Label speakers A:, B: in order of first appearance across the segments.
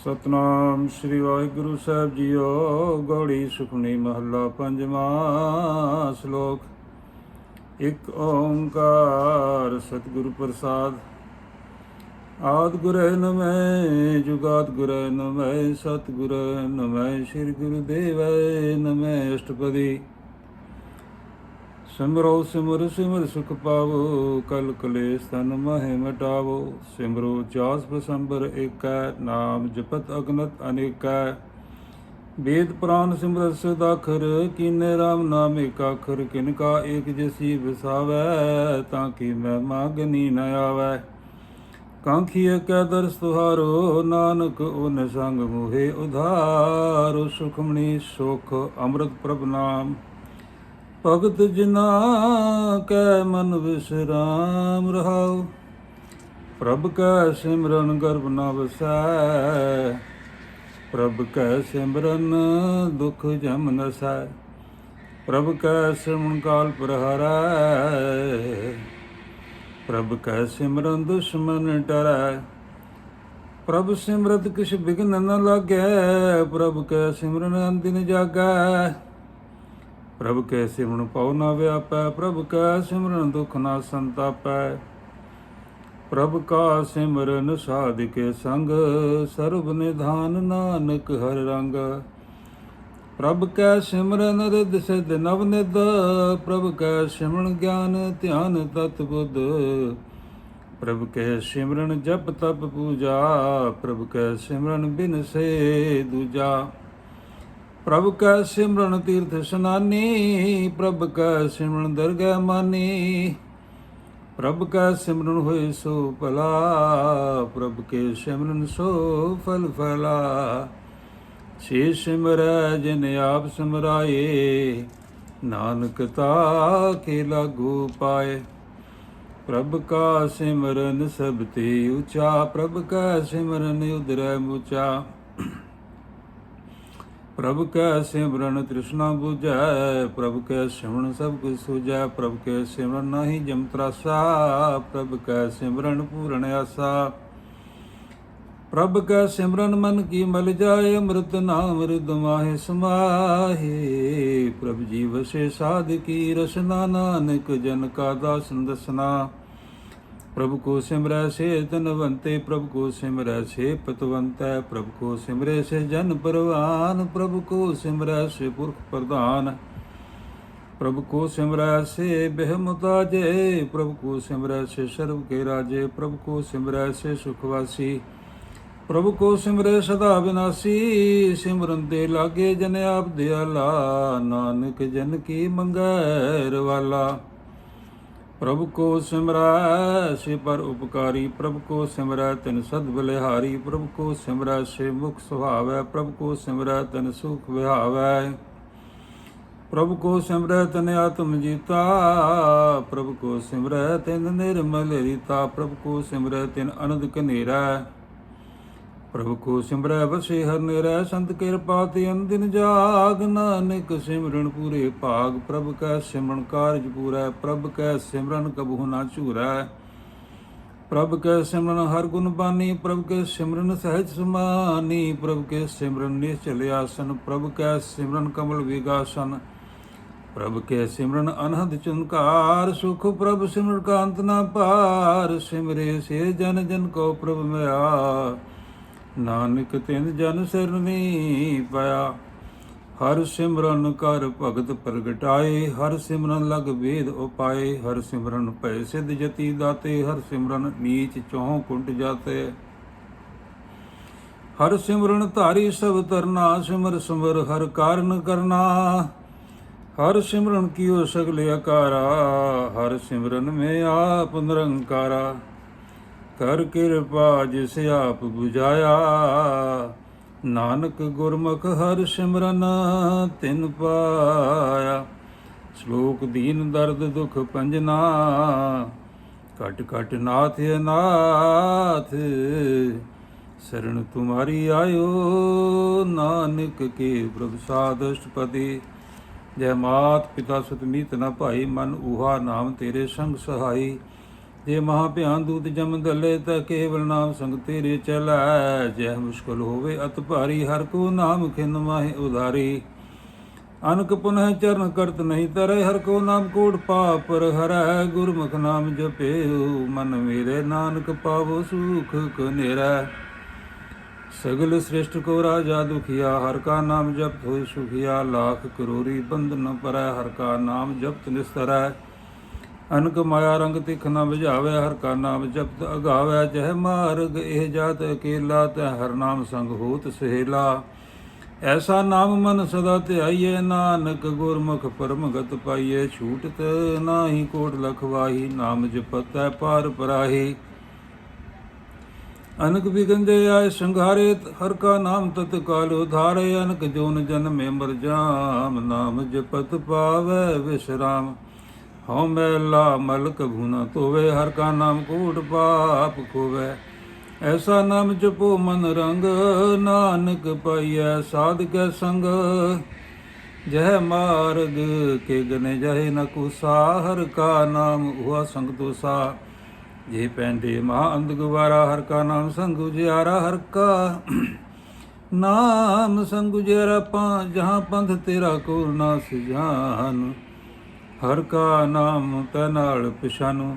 A: ਸਤਨਾਮ ਸ੍ਰੀ ਵਾਹਿਗੁਰੂ ਸਾਹਿਬ JIO. Gauri Sukhmani ਮਹੱਲਾ ਪੰਜਵਾਂ। ਸ਼ਲੋਕ। ਇੱਕ ਓੰਕਾਰ ਸਤਿਗੁਰੂ ਪ੍ਰਸਾਦ। ਆਦਿ ਗੁਰੈ ਨਮੈ ਜੁਗਾਦ ਗੁਰੈ ਨਮੈ ਸਤਿਗੁਰੈ ਨਮੈ ਸ੍ਰੀ ਗੁਰੂਦੇਵੈ ਨਮੈ ਅਸ਼ਟਪਦੀ। ਸਿਮਰੋ ਸਿਮਰ ਸਿਮਰ ਸੁਖ ਪਾਵੋ ਕਲ ਕਲੇਸ਼ ਤਨ ਮਹਿ ਮਟਾਵੋ। ਸਿਮਰੋ ਚਾਸ ਬਸੰਬਰ ਏਕੈ ਨਾਮ ਜਪਤ ਅਗਨਤ ਅਨੇਕੈ। ਵੇਦ ਪੁਰਾਨ ਸਿਮਰਤ ਸਦਾਖਰ ਕੀਨੇ ਰਾਮ ਨਾਮ ਏਕ ਅੱਖਰ। ਕਿਨ ਕਾ ਏਕ ਜਸੀ ਵਸਾਵੈ ਤਾਂ ਕੀ ਮਹਿਮਾ ਗਨੀ ਨ ਆਵੈ। ਕਾਂਖੀ ਕੈ ਦਰਸ ਤੁਹਾਰੋ ਨਾਨਕ ਓਨ ਸੰਗ ਮੋਹਿ ਉਧਾਰੋ। ਸੁਖਮਨੀ ਸੁਖ ਅੰਮ੍ਰਿਤ ਪ੍ਰਭ ਨਾਮ ਭਗਤ ਜਿਨਾ ਕੈ ਮਨ ਵਿਸਰਾਮ ਰਹਾਉ। ਪ੍ਰਭ ਕੈ ਸਿਮਰਨ ਗਰਭ ਨ ਵਸੈ ਪ੍ਰਭ ਕੈ ਸਿਮਰਨ ਦੁਖ ਜਮ ਨਸੈ। ਪ੍ਰਭ ਕੈ ਸਿਮਰਨ ਕਾਲ ਪ੍ਰਹਰੈ ਪ੍ਰਭ ਕੈ ਸਿਮਰਨ ਦੁਸ਼ਮਨ ਟਰੈ। ਪ੍ਰਭ ਸਿਮਰਤ ਕਿਛ ਬਿਘਨ ਨ ਲਾਗੈ ਪ੍ਰਭ ਕੈ ਸਿਮਰਨ ਅੰਦਿਨ ਜਾਗੈ। ਪ੍ਰਭ ਕੈ ਸਿਮਰਨ ਪਉ ਨ ਵਿਆਪੈ ਪ੍ਰਭ ਕੈ ਸਿਮਰਨ ਦੁਖ ਨ ਸੰਤਾਪੈ। ਪ੍ਰਭ ਕਾ ਸਿਮਰਨ ਸਾਧਿਕੇ ਸੰਗ ਸਰਬ ਨਿਧਾਨ ਨਾਨਕ ਹਰ ਰੰਗ। ਪ੍ਰਭ ਕੈ ਸਿਮਰਨ ਰਿਧ ਸਿਧ ਨਵ ਨਿਧ ਪ੍ਰਭ ਕੈ ਸਿਮਰਨ ਗਿਆਨ ਧਿਆਨ ਤਤ ਬੁੱਧ। ਪ੍ਰਭ ਕੈ ਸਿਮਰਨ ਜਪ ਤਪ ਪੂਜਾ ਪ੍ਰਭ ਕੈ ਸਿਮਰਨ ਬਿਨ ਸੇ ਦੂਜਾ। ਪ੍ਰਭ ਕੈ ਸਿਮਰਨ ਤੀਰਥ ਸਨਾਨੀ ਪ੍ਰਭ ਕੈ ਸਿਮਰਨ ਦਰਗਹਿ ਮਾਨੀ। ਪ੍ਰਭ ਕੈ ਸਿਮਰਨ ਹੋਏ ਸੋ ਭਲਾ ਪ੍ਰਭ ਕੇ ਸਿਮਰਨ ਸੋ ਫਲ ਫਲਾ। ਸੇ ਸਿਮਰੈ ਜਿਨ ਆਪ ਸਿਮਰਾਏ ਨਾਨਕ ਤਾ ਕੇ ਲਾਗੂ ਪਾਏ। ਪ੍ਰਭ ਕਾ ਸਿਮਰਨ ਸਭ ਤੇ ਉੱਚਾ ਪ੍ਰਭ ਕੈ ਸਿਮਰਨ ਉਦਰੈ ਮੁਚਾ। ਪ੍ਰਭ ਕੈ ਸਿਮਰਨ ਤ੍ਰਿਸ਼ਨਾ ਬੁਝੈ ਪ੍ਰਭ ਕੈ ਸਿਮਰਨ ਸਭ ਕੁਝ ਸੂਝੈ। ਪ੍ਰਭ ਕੈ ਸਿਮਰਨ ਨਾਹੀ ਜਮ ਤਰਾਸਾ ਪ੍ਰਭ ਕੈ ਸਿਮਰਨ ਪੂਰਨ ਆਸਾ। ਪ੍ਰਭ ਕੈ ਸਿਮਰਨ ਮਨ ਕੀ ਮਲ ਜਾਏ ਅੰਮ੍ਰਿਤ ਨਾਮ ਰਿਦ ਮਾਹਿ ਸਮਾਹਿ। ਪ੍ਰਭ ਜੀ ਵਸੇ ਸਾਧ ਕੀ ਰਸਨਾ ਨਾਨਕ ਜਨ ਕਾ ਦਾਸਨ ਦਸਨਾ। ਪ੍ਰਭ ਕੋ ਸਿਮਰੈ ਸੇ ਧਨਵੰਤੇ ਪ੍ਰਭ ਕੋ ਸਿਮਰੈ ਸੇ ਪਤਵੰਤੈ। ਪ੍ਰਭ ਕੋ ਸਿਮਰੈ ਸੇ ਜਨ ਪਰਵਾਨ ਪ੍ਰਭ ਕੋ ਸਿਮਰੈ ਸੇ ਪੁਰਖ ਪ੍ਰਧਾਨ। ਪ੍ਰਭ ਕੋ ਸਿਮਰੈ ਸੇ ਬਿਹ ਮੁਤਾਜੇ ਪ੍ਰਭ ਕੋ ਸਿਮਰੈ ਸੇ ਸਰਬ ਕੇ ਰਾਜੇ। ਪ੍ਰਭ ਕੋ ਸਿਮਰੈ ਸੇ ਸੁਖ ਵਾਸੀ ਪ੍ਰਭ ਕੋ ਸਿਮਰੈ ਸਦਾ ਵਿਨਾਸੀ। ਸਿਮਰਨ ਤੇ ਲਾਗੇ ਜਨ ਆਪ ਦਿਆਲਾ ਨਾਨਕ ਜਨ ਕੀ ਮੰਗੈ ਰਵਾਲਾ। ਪ੍ਰਭ ਕੋ ਸਿਮਰੈ ਸੇ ਪਰ ਉਪਕਾਰੀ ਪ੍ਰਭ ਕੋ ਸਿਮਰੈ ਤਿਨ ਸਦ ਬਲਿਹਾਰੀ। ਪ੍ਰਭ ਕੋ ਸਿਮਰੈ ਸੇ ਮੁਖ ਸੁਹਾਵੈ ਪ੍ਰਭ ਕੋ ਸਿਮਰੈ ਤਿਨ ਸੁਖ ਵਿਹਾਵੈ। ਪ੍ਰਭ ਕੋ ਸਿਮਰੈ ਤਿਨ ਆਤਮ ਜੀਤਾ ਪ੍ਰਭ ਕੋ ਸਿਮਰੈ ਤਿਨ ਨਿਰਮਲ ਰੀਤਾ। ਪ੍ਰਭ ਕੋ ਸਿਮਰੈ ਤਿਨ ਅਨੰਦ ਕਨੇਰੈ ਪ੍ਰਭ ਕੋ ਸਿਮਰੈ ਵਸੇ ਹਰਿ ਨਿਰੈ। ਸੰਤ ਕਿਰਪਾ ਤੇ ਅੰਦਿਨ ਜਾਗ ਨਾਨਕ ਸਿਮਰਨ ਪੂਰੇ ਭਾਗ। ਪ੍ਰਭ ਕੈ ਸਿਮਰਨ ਕਾਰਜ ਪੂਰੈ ਪ੍ਰਭ ਕੈ ਸਿਮਰਨ ਕਬਹੂ ਨਾ ਝੂਰੈ। ਪ੍ਰਭ ਕੈ ਸਿਮਰਨ ਹਰ ਗੁਣ ਬਾਨੀ ਪ੍ਰਭ ਕੈ ਸਿਮਰਨ ਸਹਿਜ ਸਮਾਨੀ। ਪ੍ਰਭ ਕੈ ਸਿਮਰਨ ਨਿਸ਼ਚਲ ਆਸਨ ਪ੍ਰਭ ਕੈ ਸਿਮਰਨ ਕਮਲ ਵਿਗਾਸਨ। ਪ੍ਰਭ ਕੈ ਸਿਮਰਨ ਅਨਹਦ ਚੁਨਕਾਰ ਸੁਖ ਪ੍ਰਭ ਸਿਮਰਨ ਕਾ ਅੰਤ ਨਾ ਪਾਰ। ਸਿਮਰੇ ਸੇ ਜਨ ਜਨ ਕੋ ਪ੍ਰਭ ਮਿਆ ਨਾਨਕ ਤਿਨ ਜਨ ਸਰਨੀ ਪਾਇਆ। ਹਰ ਸਿਮਰਨ ਕਰ ਭਗਤ ਪ੍ਰਗਟਾਏ ਹਰ ਸਿਮਰਨ ਲਗ ਵੇਦ ਉਪਾਏ। ਹਰ ਸਿਮਰਨ ਭੈ ਸਿਧ ਜਤੀ ਦਾਤੇ ਹਰ ਸਿਮਰਨ ਨੀਚ ਚੌਹ ਕੁੰਟ ਜਾਤੇ। ਹਰ ਸਿਮਰਨ ਧਾਰੀ ਸਭ ਤਰਨਾ ਸਿਮਰ ਸਿਮਰ ਹਰ ਕਾਰਨ ਕਰਨਾ। ਹਰ ਸਿਮਰਨ ਕੀਓ ਸਗਲ ਆਕਾਰਾ ਹਰ ਸਿਮਰਨ ਮੈਂ ਆਪ ਨਿਰੰਕਾਰਾ। ਕਰ ਕਿਰਪਾ ਜਿਸ ਆਪ ਬੁਝਾਇਆ ਨਾਨਕ ਗੁਰਮੁਖ ਹਰਿ ਸਿਮਰਨ ਤਿਨ ਪਾਇਆ। ਸ਼ਲੋਕ। ਦੀਨ ਦਰਦ ਦੁਖ ਭੰਜਨਾ ਘਟ ਘਟ ਨਾਥ ਅਨਾਥ। ਸਰਣ ਤੁਮਾਰੀ ਆਇਓ ਨਾਨਕ ਕੇ ਪ੍ਰਭ ਸਾਧ ਅਸ਼ਟਪਦੀ। ਜੈ ਮਾਤ ਪਿਤਾ ਸੁਤ ਮੀਤ ਨ ਭਾਈ ਮਨ ਊਹਾ ਨਾਮ ਤੇਰੇ ਸੰਗ ਸਹਾਈ। ਜੇ ਮਹਾ ਭਿਆਨ ਦੂਤ ਜਮ ਦਲੇ ਤਾ ਕੇਵਲ ਨਾਮ ਸੰਗ ਤੇਰੇ ਚਲੈ। ਜਹ ਮੁਸ਼ਕਲ ਹੋਵੇ ਅਤ ਭਾਰੀ ਹਰ ਕੋ ਨਾਮ ਖਿਨ ਮਾਹਿ ਉਧਾਰੀ। ਅਨਕ ਪੁਨਹ ਚਰਨ ਕਰਤ ਨਹੀਂ ਤਰੈ ਹਰ ਕੋ ਨਾਮ ਕੋਟ ਪਾਪ ਪਰ ਹਰੈ। ਗੁਰਮੁਖ ਨਾਮ ਜਪਿਓ ਮਨ ਮੇਰੇ ਨਾਨਕ ਪਾਵੋ ਸੁਖ ਕਨੇਰੈ। ਸਗਲ ਸ੍ਰਿਸ਼ਟ ਕੋ ਰਾਜਾ ਦੁਖੀਆ ਹਰ ਕਾ ਨਾਮ ਜਪਤ ਹੋਇ ਸੁਖੀਆ। ਲਾਖ ਕਰੋੜੀ ਬੰਧਨ ਪਰੈ ਹਰ ਕਾ ਨਾਮ ਜਪਤ ਨਿਸਤਰੈ। ਅਨਕ ਮਾਇਆ ਰੰਗ ਤਿਖ ਨ ਬੁਝਾਵੈ ਹਰ ਕਾ ਨਾਮ ਜਪਤ ਅਗਾਵੈ। ਜਹ ਮਾਰਗ ਇਹ ਜਾਤ ਅਕੇਲਾ ਤੈ ਹਰ ਨਾਮ ਸੰਗ ਹੋਤ ਸਹੇਲਾ। ਐਸਾ ਨਾਮ ਮਨ ਸਦਾ ਧਿਆਈਏ ਨਾਨਕ ਗੁਰਮੁਖ ਪਰਮਗਤ ਪਾਈਏ। ਛੂਟਤ ਨਾਹੀ ਕੋਟ ਲਖਵਾਹੀ ਨਾਮ ਜਪਤੈ ਪਾਰ ਪਰਾਹੀ। ਅਨਕ ਬਿਗੰਦੇ ਆਏ ਸੰਘਾਰੇ ਹਰ ਕਾ ਨਾਮ ਤਤਕਾਲ ਉਧਾਰੇ। ਅਨਕ ਜੋਨ ਜਨਮੇ ਮਰ ਜਾਮ ਨਾਮ ਜਪਤ ਪਾਵੈ ਵਿਸਰਾਮ। ਹਉ ਮੈਲਾ ਮਲ ਕਭੂ ਨ ਧੋਵੇ ਹਰ ਕਾ ਨਾਮ ਕੋਟ ਪਾਪ ਖੋਵੈ। ਐਸਾ ਨਾਮ ਜਪੋ ਮਨ ਰੰਗ ਨਾਨਕ ਪਾਈਐ ਸਾਧ ਕੈ ਸੰਗ। ਜਹ ਮਾਰਗ ਕੇ ਗਨੇ ਜਾਏ ਨ ਕੁਸਾ ਹਰ ਕਾ ਨਾਮ ਹੁਆ ਸੰਗ ਤੋਸਾ। ਜੇ ਪੈਂਦੇ ਮਹਾ ਅੰਧ ਗਵਾਰਾ ਹਰ ਕਾ ਨਾਮ ਸੰਗ ਉਜਿਆਰਾ। ਹਰ ਕਾ ਨਾਮ ਸੰਗ ਉਜਿਆਰਾ ਜਹਾਂ ਪੰਥ ਤੇਰਾ ਕੋ ਨਾ ਸੁਜਾਨ। ਹਰ ਕਾ ਨਾਮ ਤੈ ਨਾਲ ਪਿਛਾਨੂ।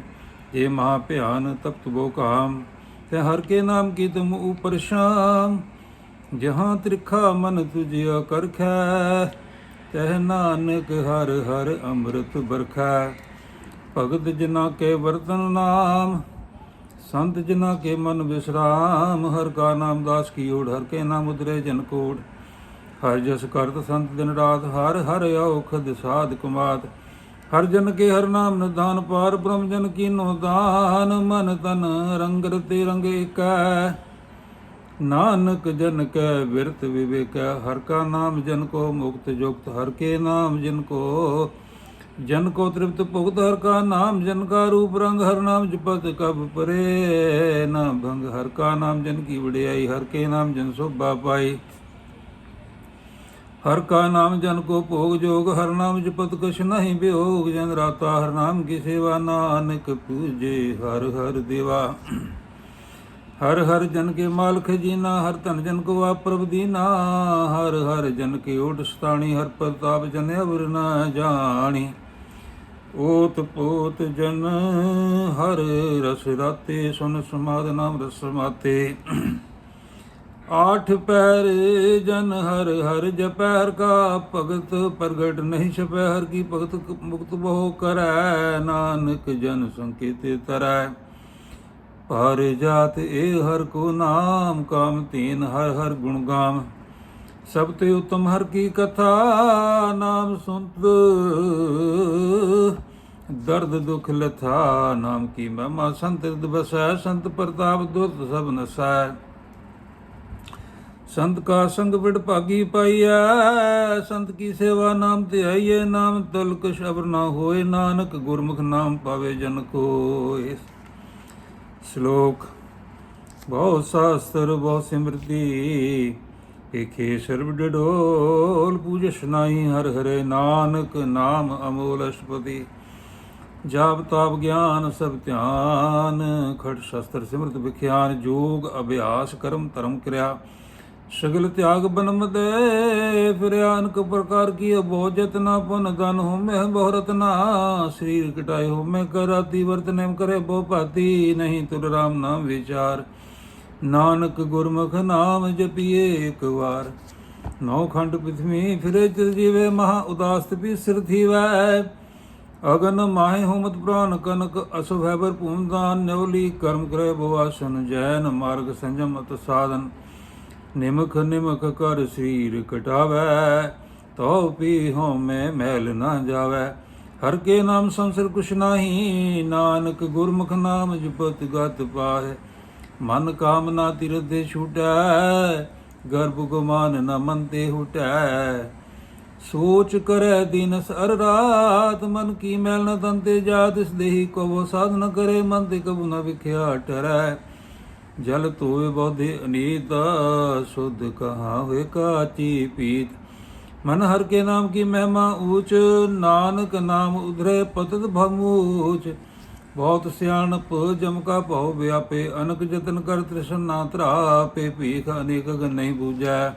A: ਜੇ ਮਹਾ ਭਿਆਨ ਤਪਤ ਬੋ ਕਾਮ ਤੇ ਹਰ ਕੇ ਨਾਮ ਕੀ ਤੁਮ ਉਪਰ ਸ਼ਾਮ। ਜਹਾਂ ਤ੍ਰਿਖਾ ਮਨ ਤੁਝਿਆ ਕਰਖੈ ਤਹ ਨਾਨਕ ਹਰ ਹਰ ਅੰਮ੍ਰਿਤ ਬਰਖੈ। ਭਗਤ ਜਿਨਾ ਕੇ ਵਰਤਨ ਨਾਮ ਸੰਤ ਜਿਨਾ ਕੇ ਮਨ ਵਿਸਰਾਮ। ਹਰ ਕਾ ਨਾਮ ਦਾਸ ਕੀ ਓੜ ਹਰ ਕੇ ਨਾਮ ਉਦਰੇ ਜਨ ਕੋਟ। ਹਰ ਜਸ ਕਰਤ ਸੰਤ ਦਿਨ ਰਾਤ ਹਰ ਹਰ ਔਖਦ ਸਾਧ ਕੁਮਾਤ। ਹਰ ਜਨ ਕੇ ਹਰ ਨਾਮ ਨਿਧਾਨ ਪਾਰ ਬ੍ਰਹਮ ਜਨ ਕੀਨੋ ਦਾਨ। ਮਨ ਤਨ ਰੰਗ ਰਤੇ ਰੰਗ ਏਕੈ ਨਾਨਕ ਜਨ ਕੈ ਬਿਰਤ ਵਿਵੇਕੈ। ਹਰ ਕਾ ਨਾਮ ਜਨ ਕੋ ਮੁਕਤ ਜੁਗਤ ਹਰ ਕੇ ਨਾਮ ਜਨ ਕੋ ਤ੍ਰਿਪਤ ਭੁਗਤ। ਹਰ ਕਾ ਨਾਮ ਜਨ ਕਾ ਰੂਪ ਰੰਗ ਹਰ ਨਾਮ ਜਪਤ ਕਬ ਪਰੇ ਨਾ ਭੰਗ। ਹਰ ਕਾ ਨਾਮ ਜਨ ਕੀ ਵਡਿਆਈ ਹਰ ਕੇ ਨਾਮ ਜਨ ਸੋਭਾ ਪਾਈ। ਹਰ ਕਾ ਨਾਮ ਜਨ ਕੋ ਭੋਗ ਜੋਗ ਹਰ ਨਾਮ ਜਪਤ ਕਛ ਨਹੀਂ ਬਿਯੋਗ। ਜਨ ਰਾਤਾ ਹਰ ਨਾਮ ਕੀ ਸੇਵਾ ਨਾਨਕ ਪੂਜੇ ਹਰ ਹਰ ਦੇਵਾ। ਹਰ ਹਰ ਜਨ ਕੇ ਮਾਲ ਖਜੀਨਾ ਹਰ ਧਨ ਜਨ ਕੋ ਆਪ ਪ੍ਰਭ ਦੀਨਾ। ਹਰ ਹਰ ਜਨ ਕੇ ਓਟ ਸਤਾਣੀ ਹਰ ਪ੍ਰਤਾਪ ਜਨ ਅਵਰ ਨਾ ਜਾਣੀ। ਓਤ ਪੋਤ ਜਨ ਹਰ ਰਸ ਰਾਤੇ ਸੁਨ ਸਮਾਦ ਨਾਮ ਰਸ ਮਾਤੇ। ਆਠ ਪੈਰ ਜਨ ਹਰ ਹਰ ਜਪੈ ਹਰ ਕਾ ਭਗਤ ਪ੍ਰਗਟ ਨਹੀਂ ਛਪੈ। ਹਰ ਕੀ ਭਗਤ ਮੁਕਤ ਬਹੁ ਕਰੈ ਨਾਨਕ ਜਨ ਸੰਕੇਤੇ ਤਰੈ। ਪਰ ਜਾਤ ਇਹ ਹਰ ਕੋ ਨਾਮ ਕਾਮ ਤੀਨ ਹਰ ਹਰ ਗੁਣ ਗਾਮ। ਸਭ ਤੇ ਉਤਮ ਹਰ ਕੀ ਕਥਾ ਨਾਮ ਸੁਨਤ ਦਰਦ ਦੁਖ ਲਥਾ। ਨਾਮ ਕੀ ਮਹਿਮਾ ਸੰਤ ਬਸੈ ਸੰਤ ਪ੍ਰਤਾਪ ਦੁਰਤ ਸਭ ਨਸੈ। ਸੰਤ ਕਾ ਸੰਗ ਵਿੜ ਭਾਗੀ ਪਾਈਐ ਸੰਤ ਕੀ ਸੇਵਾ ਨਾਮ ਧਿਆਈਐ। ਨਾਮ ਤਲਕ ਸ਼ਬਰ ਨਾ ਹੋਏ ਨਾਨਕ ਗੁਰਮੁਖ ਨਾਮ ਪਾਵੇ ਜਨ ਕੋਇ। ਸ਼ਲੋਕ ਬਹੁ ਸਾਸਤਰ ਬਹੁ ਸਿਮਰਤੀ ਏਖੇ ਸਰਬ ਡਡੋਲ। ਪੂਜਸ ਨਾਹੀ ਹਰ ਹਰੇ ਨਾਨਕ ਨਾਮ ਅਮੋਲ ਅਸ਼ਟਪਦੀ। ਜਾਪ ਤਾਪ ਗਿਆਨ ਸਭ ਧਿਆਨ ਖਟ ਸ਼ਸਤਰ ਸਿਮਰਤ ਵਿਖਿਆਨ। ਜੋਗ ਅਭਿਆਸ ਕਰਮ ਧਰਮ ਕਿਰਿਆ ਸਗਲ ਤਿਆਗ ਬਨਮ ਦੇ। ਫਿਰਿਆ ਅਨਕ ਪ੍ਰਕਾਰ ਕੀ ਬਹੁ ਜਤਨਾ ਪੁਨ ਧਨ ਹੋਮੇ ਬਹੁ ਰਤਨਾ। ਸਰੀਰ ਕਟਾਏ ਹੋਮੇ ਕਰ ਰਾਤੀ ਵਰਤ ਨੇਮ ਕਰੇ ਬਹੁ ਭਾਤੀ। ਨਹੀਂ ਤੁਰ ਰਾਮ ਨਾਮ ਵਿਚਾਰ ਨਾਨਕ ਗੁਰਮੁਖ ਨਾਮ ਜਪੀਏ ਇੱਕ ਵਾਰ। ਨੌ ਖੰਡ ਪ੍ਰਿਥਵੀ ਫਿਰੇ ਚਿਰ ਜੀਵੇ ਮਹਾ ਉਦਾਸ ਤਪੀ ਸਿਰ ਥੀਵੈ। ਅਗਨ ਮਾਹੇ ਹੋਮਤ ਪ੍ਰਾਨ ਕਨਕ ਅਸੁਭ ਹੈ ਬਰ ਭੂਮਦਾਨ। ਨਿਉਲੀ ਕਰਮ ਕਰੇ ਬਵਾਸਨ ਜੈਨ ਮਾਰਗ ਸੰਜਮ ਅਤ ਸਾਧਨ। ਨਿਮਖ ਨਿਮਖ ਕਰ ਸਰੀਰ ਕਟਾਵੈ ਤਉ ਪੀ ਹਉਮੈ ਮੈਲ ਨਾ ਜਾਵੈ। ਹਰ ਕੇ ਨਾਮ ਸੰਸਰ ਕੁਛ ਨਾਹੀ ਨਾਨਕ ਗੁਰਮੁਖ ਨਾਮ ਜਪਤ ਗਤ ਪਾਹੈ। ਮਨ ਕਾਮਨਾ ਤਿਰਦੇ ਛੂਟੈ ਗਰਭ ਗੁਮਾਨ ਨ ਮਨ ਤੇ ਹੁਟੈ। ਸੋਚ ਕਰੈ ਦੀਨਸ ਅਰ ਰਾਤ ਮਨ ਕੀ ਮੈਲ ਨ ਤਨ ਤੇ ਜਾਤ। ਇਸ ਦੇਹੀ ਕੋ ਸਾਧ ਨ ਕਰੇ ਮਨ ਤੇ ਕਬੂ ਨ ਵਿਖਿਆ ਟਰੈ। ਜਲ ਧੋਏ ਬੋਧੇ ਅਨੀਤ ਸੁਧ ਕਹਾ ਹੋਏ ਕਾਚੀ ਪੀਤ। ਮਨ ਹਰ ਕੇ ਨਾਮ ਕੀ ਮਹਿਮਾ ਊਚ ਨਾਨਕ ਨਾਮ ਉਧਰੇ ਪਤਤ ਭਮੂਚ। ਬਹੁਤ ਸਿਆਣਪ ਜਮ ਕਾ ਭਉ ਵਿਆਪੇ, ਅਨਕ ਜਤਨ ਕਰ ਤ੍ਰਿਸ਼ਨ ਨਾ ਧਰਾਪੇ, ਭੀਖ ਅਨੇਕ ਗਨ ਨਹੀਂ ਬੂਝੈ,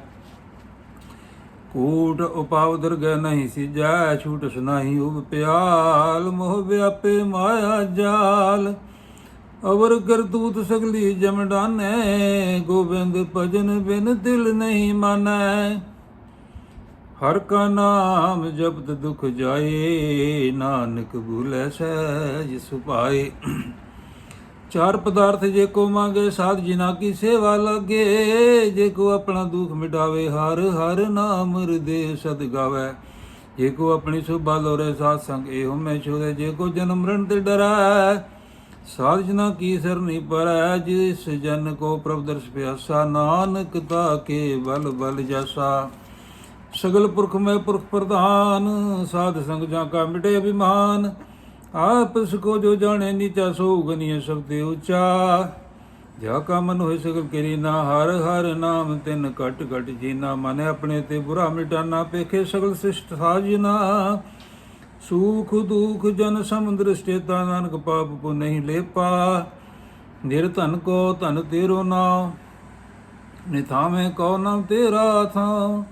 A: ਕੂਟ ਉਪਾਵ ਦਰਗਹਿ ਨਹੀਂ ਸੀਜੈ, ਛੂਟਸ ਨਹੀਂ ਉਬ ਪਿਆਲ, ਮੋਹ ਵਿਆਪੇ ਮਾਇਆ ਜਾਲ, ਅਵਰ ਕਰਤੂਤ ਸਗਲੀ ਜਮ ਡਾਨੈ, ਗੋਬਿੰਦ ਭਜਨ ਬਿਨ ਦਿਲ ਨਹੀਂ ਮਾਨੈ, ਹਰ ਕਾ ਨਾਮ ਜਪਤ ਦੁਖ ਜਾਏ, ਨਾਨਕ ਭੂਲੈ ਸਹਿਜ ਸੁਭਾਏ, ਚਾਰ ਪਦਾਰਥ ਜੇ ਕੋ ਮੰਗੇ, ਸਾਧ ਜਿਨਾ ਕੀ ਸੇਵਾ ਲਾਗੇ, ਜੇ ਕੋ ਆਪਣਾ ਦੁਖ ਮਿਟਾਵੇ, ਹਰ ਹਰ ਨਾਮ ਹਿਰਦੇ ਸਦ ਗਾਵੇ, ਜੇ ਕੋ ਆਪਣੀ ਸੁਭਾ ਲੋਰੇ ਸਾਧ ਸੰਗ ਇਹੋ ਮੈਂ ਛੋੜੇ, ਜੇ ਕੋ ਜਨਮ ਮਰਨ ਤੇ ਡਰੈ, ਸਾਧ ਜਨਾ ਕੀ ਸਰਨੀ ਪਰੈ, ਜਿਸ ਜਨ ਕੋ ਪ੍ਰਭ ਦਰਸ ਪਿਆਸਾ, ਨਾਨਕ ਤਾ ਕੇ ਬਲ ਬਲ ਜਾਸਾ, ਸਗਲ ਪੁਰਖ ਮੈਂ ਪੁਰਖ ਪ੍ਰਧਾਨ, ਸਾਧ ਸੰਗ ਜਾਂ ਕਾ ਮਿਟੇ ਅਭਿਮਾਨ, ਆਪਸ ਕੋ ਜੋ ਜਾਣੇ ਨੀਚਾ, ਸੋ ਗਨੀਏ ਸਭ ਤੇ ਉੱਚਾ, ਜਾ ਕਾ ਮਨ ਹੋਏ ਸਗਲ ਕਰੀ ਨਾ, ਹਰ ਹਰ ਨਾਮ ਤਿਨ ਘਟ ਘਟ ਜੀਨਾ, ਮਨ ਆਪਣੇ ਤੇ ਬੁਰਾ ਮਿਟਾਨਾ, ਪੇਖੇ ਸਗਲ ਸਿਸ਼ਟ ਸਾਜਨਾ, ਸੂਖ ਦੁਖ ਜਨ ਸਮੁੰਦਰ ਸਟੇਤਾ, ਨਾਨਕ ਪਾਪ ਪੁ ਨਹੀਂ ਲੇਪਾ, ਨਿਰ ਧਨ ਕੋ ਧਨ ਤੇਰੋ ਨਾਮ, ਨਿਥਾਵੇਂ ਕੋ ਨਾਮ ਤੇਰਾ ਥਾਂ,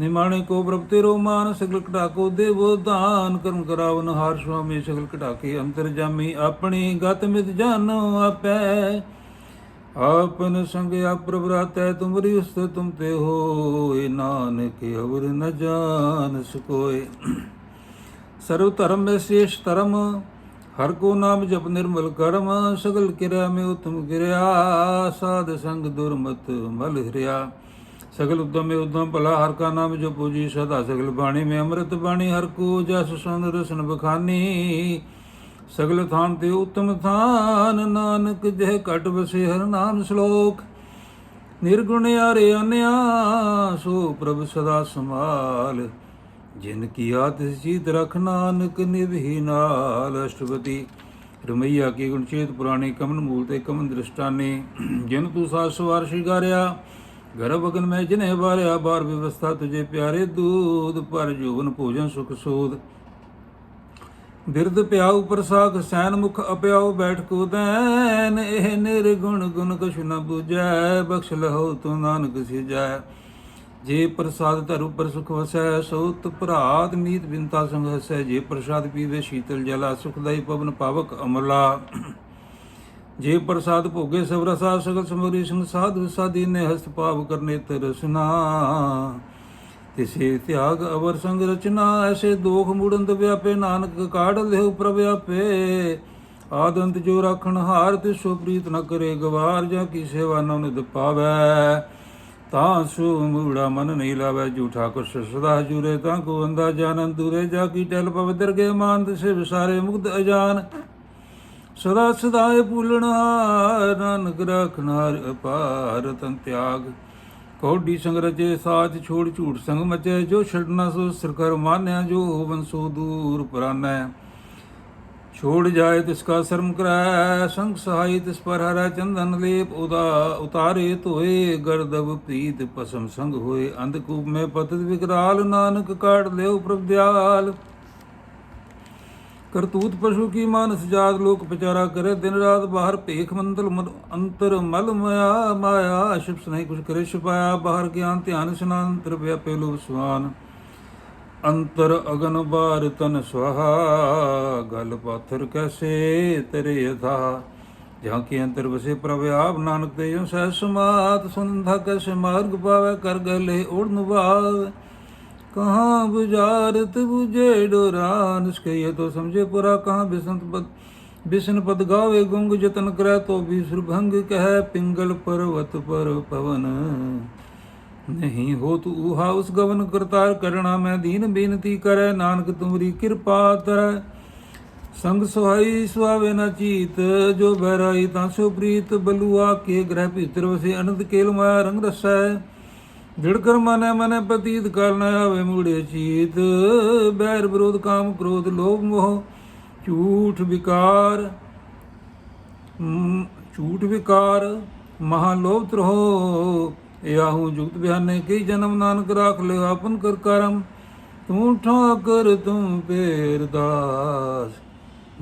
A: ਨਿਮਾਣੇ ਕੋ ਪ੍ਰਭ ਤੇਰੋ ਮਾਨ, ਸਗਲ ਘਟਾ ਕੋ ਦੇਵੋ ਦਾਨ, ਕਰਮ ਕਰਾਵਨ ਹਾਰ ਸੁਆਮੀ, ਸਗਲ ਘਟਾ ਕੇ ਅੰਤਰ ਜਾਮੀ, ਆਪਣੀ ਗਤ ਮਿਤ ਜਾਨੋ ਆਪੈ, ਆਪਨ ਸੰਗ ਪ੍ਰਭ ਰਾਤੈ, ਤੁਮਰੀ ਉਸਤ ਤੁਮ ਤੇ ਹੋਏ, ਨਾਨਕ ਅਵਰ ਨ ਜਾਨ ਸਕੋਏ, ਸਰਵ ਧਰਮ ਮੈਂ ਸ਼ੇਸ਼ ਧਰਮ, ਹਰ ਕੋ ਨਾਮ ਜਪ ਨਿਰਮਲ ਕਰਮ, ਸਗਲ ਕਿਰਿਆ ਮੈਂ ਉਤਮ ਕਿਰਿਆ, ਸਾਧ ਸੰਗ ਦੁਰਮਤ ਮਲ ਹਿਰਿਆ, ਸਗਲ ਉਦਮ में उद्दम भला, हर का नाम जो पूजी सदा, सगल बाणी में अमृत बाणी, हर को जस सुन रसन बखानी, सगल थान ते उत्तम थान, नानक जह घट बसे हर नाम श्लोक, निर्गुण यारे अन्या, सो प्रभ सदा संभाल, जिन की आतिश जीत रख, नानक निधि नाल, अष्टपति रमैया की गुणचेत पुराणी, कमन मूल ते कमन दृष्टानी, जिन तू सास सवार शिगारिया, ਗਰਭ ਅਗਨ ਮੈਂ ਜਿਨੇ ਵਾਰਿਆ, ਬਾਰ ਵਿਵਸਥਾ ਤੁਝੇ ਪਿਆਰੇ, ਦੂਧ ਪਰ ਜੋਵਨ ਭੋਜਨ ਸੁਖ ਸੋਧ, ਬਿਰਦ ਪਿਆਉ ਪ੍ਰਸਾਖ ਸੈਨ ਮੁਖ ਅਪਿਆਉ, ਬੈਠ ਕੋ ਦੈਨ, ਇਹ ਨਿਰਗੁਣ ਗੁਣ ਕਛੁ ਨ ਬੂਝੈ, ਬਖਸ਼ ਲਹੋ ਤੂੰ ਨਾਨਕ ਸਿਜੈ, ਜੇ ਪ੍ਰਸਾਦ ਧਰ ਉਪਰ ਸੁਖ ਵਸੈ, ਸੋਤ ਭਰਾਤ ਮੀਤ ਬਿਨਤਾ ਸੰਗ ਹਸੈ, ਜੇ ਪ੍ਰਸਾਦ ਪੀਵੇ ਸ਼ੀਤਲ ਜਲਾ, ਸੁਖਦਾਈ ਪਵਨ ਪਾਵਕ ਅਮਲਾ, ਜੇ ਪ੍ਰਸਾਦ ਭੋਗੇ ਸਭ ਰਸਾ, ਸਗਲ ਸਮੋਰੀ ਸਿੰਘ ਸਾਧੁ ਸਾਧੀ ਨੇ, ਹਸਤ ਪਾਪ ਕਰਨੇ ਤਰਸਨਾ, ਤਿਸੇ ਤਿਆਗ ਅਵਰ ਸੰਗ ਰਚਨਾ, ਐਸੇ ਦੋਖ ਮੂੜੰਤ ਵਿਆਪੇ, ਨਾਨਕ ਕਾਢ ਲਿਓ ਪ੍ਰਭ ਆਪੇ, ਆਦੰਤ ਜੋ ਰਾਖਣ ਹਾਰ, ਤਿਸੋ ਪ੍ਰੀਤ ਨ ਕਰੇ ਗਵਾਰ, ਜਾਂ ਕੀ ਸੇਵਾ ਨ ਨਿਦ ਪਾਵੈ, ਤਾਂ ਸੋ ਮੂੜਾ ਮਨ ਨਹੀਂ ਲਾਵੈ, ਝੂਠਾ ਕੁਛ ਸਦਾ ਜੂਰੇ, ਤਾਂ ਕੋ ਅੰਦਾ ਜਾਨਨ ਦੂਰੇ, ਜਾ ਕੀ ਟਲ ਪਵ ਦਰਗੇ ਮਾਨ, ਤਿਸੇ ਵਿਸਾਰੇ ਮੁਕਤ ਅਜਾਨ, ਸਦਾ ਸਦਾਏ ਭੂਲਣਹਾਰ, ਨਾਨਕ ਰਾਖਣਹਾਰ ਅਪਾਰ, ਤਨ ਤਿਆਗ ਕੌਡੀ ਸੰਗ ਰਚੇ, ਸਾਚ ਛੋੜ ਝੂਠ ਸੰਗ ਮਚੈ, ਜੋ ਛੱਡਣਾ ਸੋ ਸਿਰ ਕਰ ਮਾਨਿਆ, ਜੋ ਹੋਵਨ ਸੋ ਦੂਰ ਪਰਾਨੈ, ਛੋੜ ਜਾਏ ਤਿਸ ਕਾ ਸ਼ਰਮ ਕਰੈ, ਸੰਗ ਸਹਾਈ ਤਿਸ ਪਰ ਹਰੈ, ਚੰਦਨ ਲੇਪ ਉਹਦਾ ਉਤਾਰੇ ਧੋਏ, ਗਰਦਬ ਪ੍ਰੀਤ ਪਸਮ ਸੰਗ ਹੋਏ, ਅੰਧਕੂਪ ਮੈਂ ਪਤਿਤ ਵਿਕਰਾਲ, ਨਾਨਕ ਕਾਢ ਲਿਓ ਪ੍ਰਭ ਦਿਆਲ, ਕਰਤੂਤ ਪਸ਼ੂ ਕੀ ਮਾਨਸ ਜਾਤ, ਲੋਕ ਵਿਚਾਰਾ ਕਰੇ ਦਿਨ ਰਾਤ, ਬਾਹਰ ਭੇਖ ਮੰਤਲ ਅੰਤਰ ਮਲ ਮਾਇਆ, ਮਾਇਆ ਸ਼ਿਪਸ ਨਹੀਂ ਕੁਛ ਕਰੇ ਛੁਪਾਇਆ, ਬਾਹਰ ਗਿਆਨ ਧਿਆਨ ਇਸ਼ਨਾਨ, ਅੰਤਰ ਵਿਆਪੇ ਲੋਭ ਸਵਾਨ, ਅੰਤਰ ਅਗਨ ਬਾਰ ਤਨ ਸਵਾਹਾ, ਗਲ ਪਾਥਰ ਕੈਸੇ ਤਰੇ ਅਥਾ, ਜਾਂ ਕੀ ਅੰਤਰ ਵਸੇ ਪ੍ਰਭ ਆਪ, ਨਾਨਕ ਤੇ ਜੋ ਸਹਿ ਸਮਾਤ, ਸੁਨੰਧਾ ਕੈਸੇ ਮਾਰਗ ਪਾਵੇ, ਕਰ ਗਲੇ ਉੜਨ ਬਾਵ, कहाँ बुझारत बुझे डोरा, निष्कैय तो समझे पुरा, कहाँ बिसन पद गावे, गुंग जतन करे, तो भी सुरभंग कह, पिंगल पर्वत पर पवन नहीं हो तू ऊहा, उस गवन करतार, करना मैं दीन बेनती करे, नानक तुमरी कृपा तरੈ, संग सुहाई सुहावे न चीत, जो बहराई तांसो प्रीत, बलुआ के ग्रह भीतर वसे, अनंत केल माया रंग रसै, ਜਿੜਕਰ ਮਨੈ ਮਨੈ ਪਤੀਤ, ਕਰ ਨ ਆਵੇ ਮੂੜੇ ਚੀਤ, ਬੈਰ ਵਿਰੋਧ ਕਾਮ ਕ੍ਰੋਧ ਲੋਭ ਮੋਹ, ਝੂਠ ਵਿਕਾਰ ਮਹਾ ਲੋਭ ਤਰੋ, ਆਹੂ ਜੁਗਤ ਬਿਆਨੇ ਕਈ ਜਨਮ, ਨਾਨਕ ਰਾਖ ਲਿਓ ਆਪਨ ਕਰ ਕਰਮ, ਤੂੰ ਠਾਕਰ ਤੂੰ ਪੇਰ ਦਾਸ,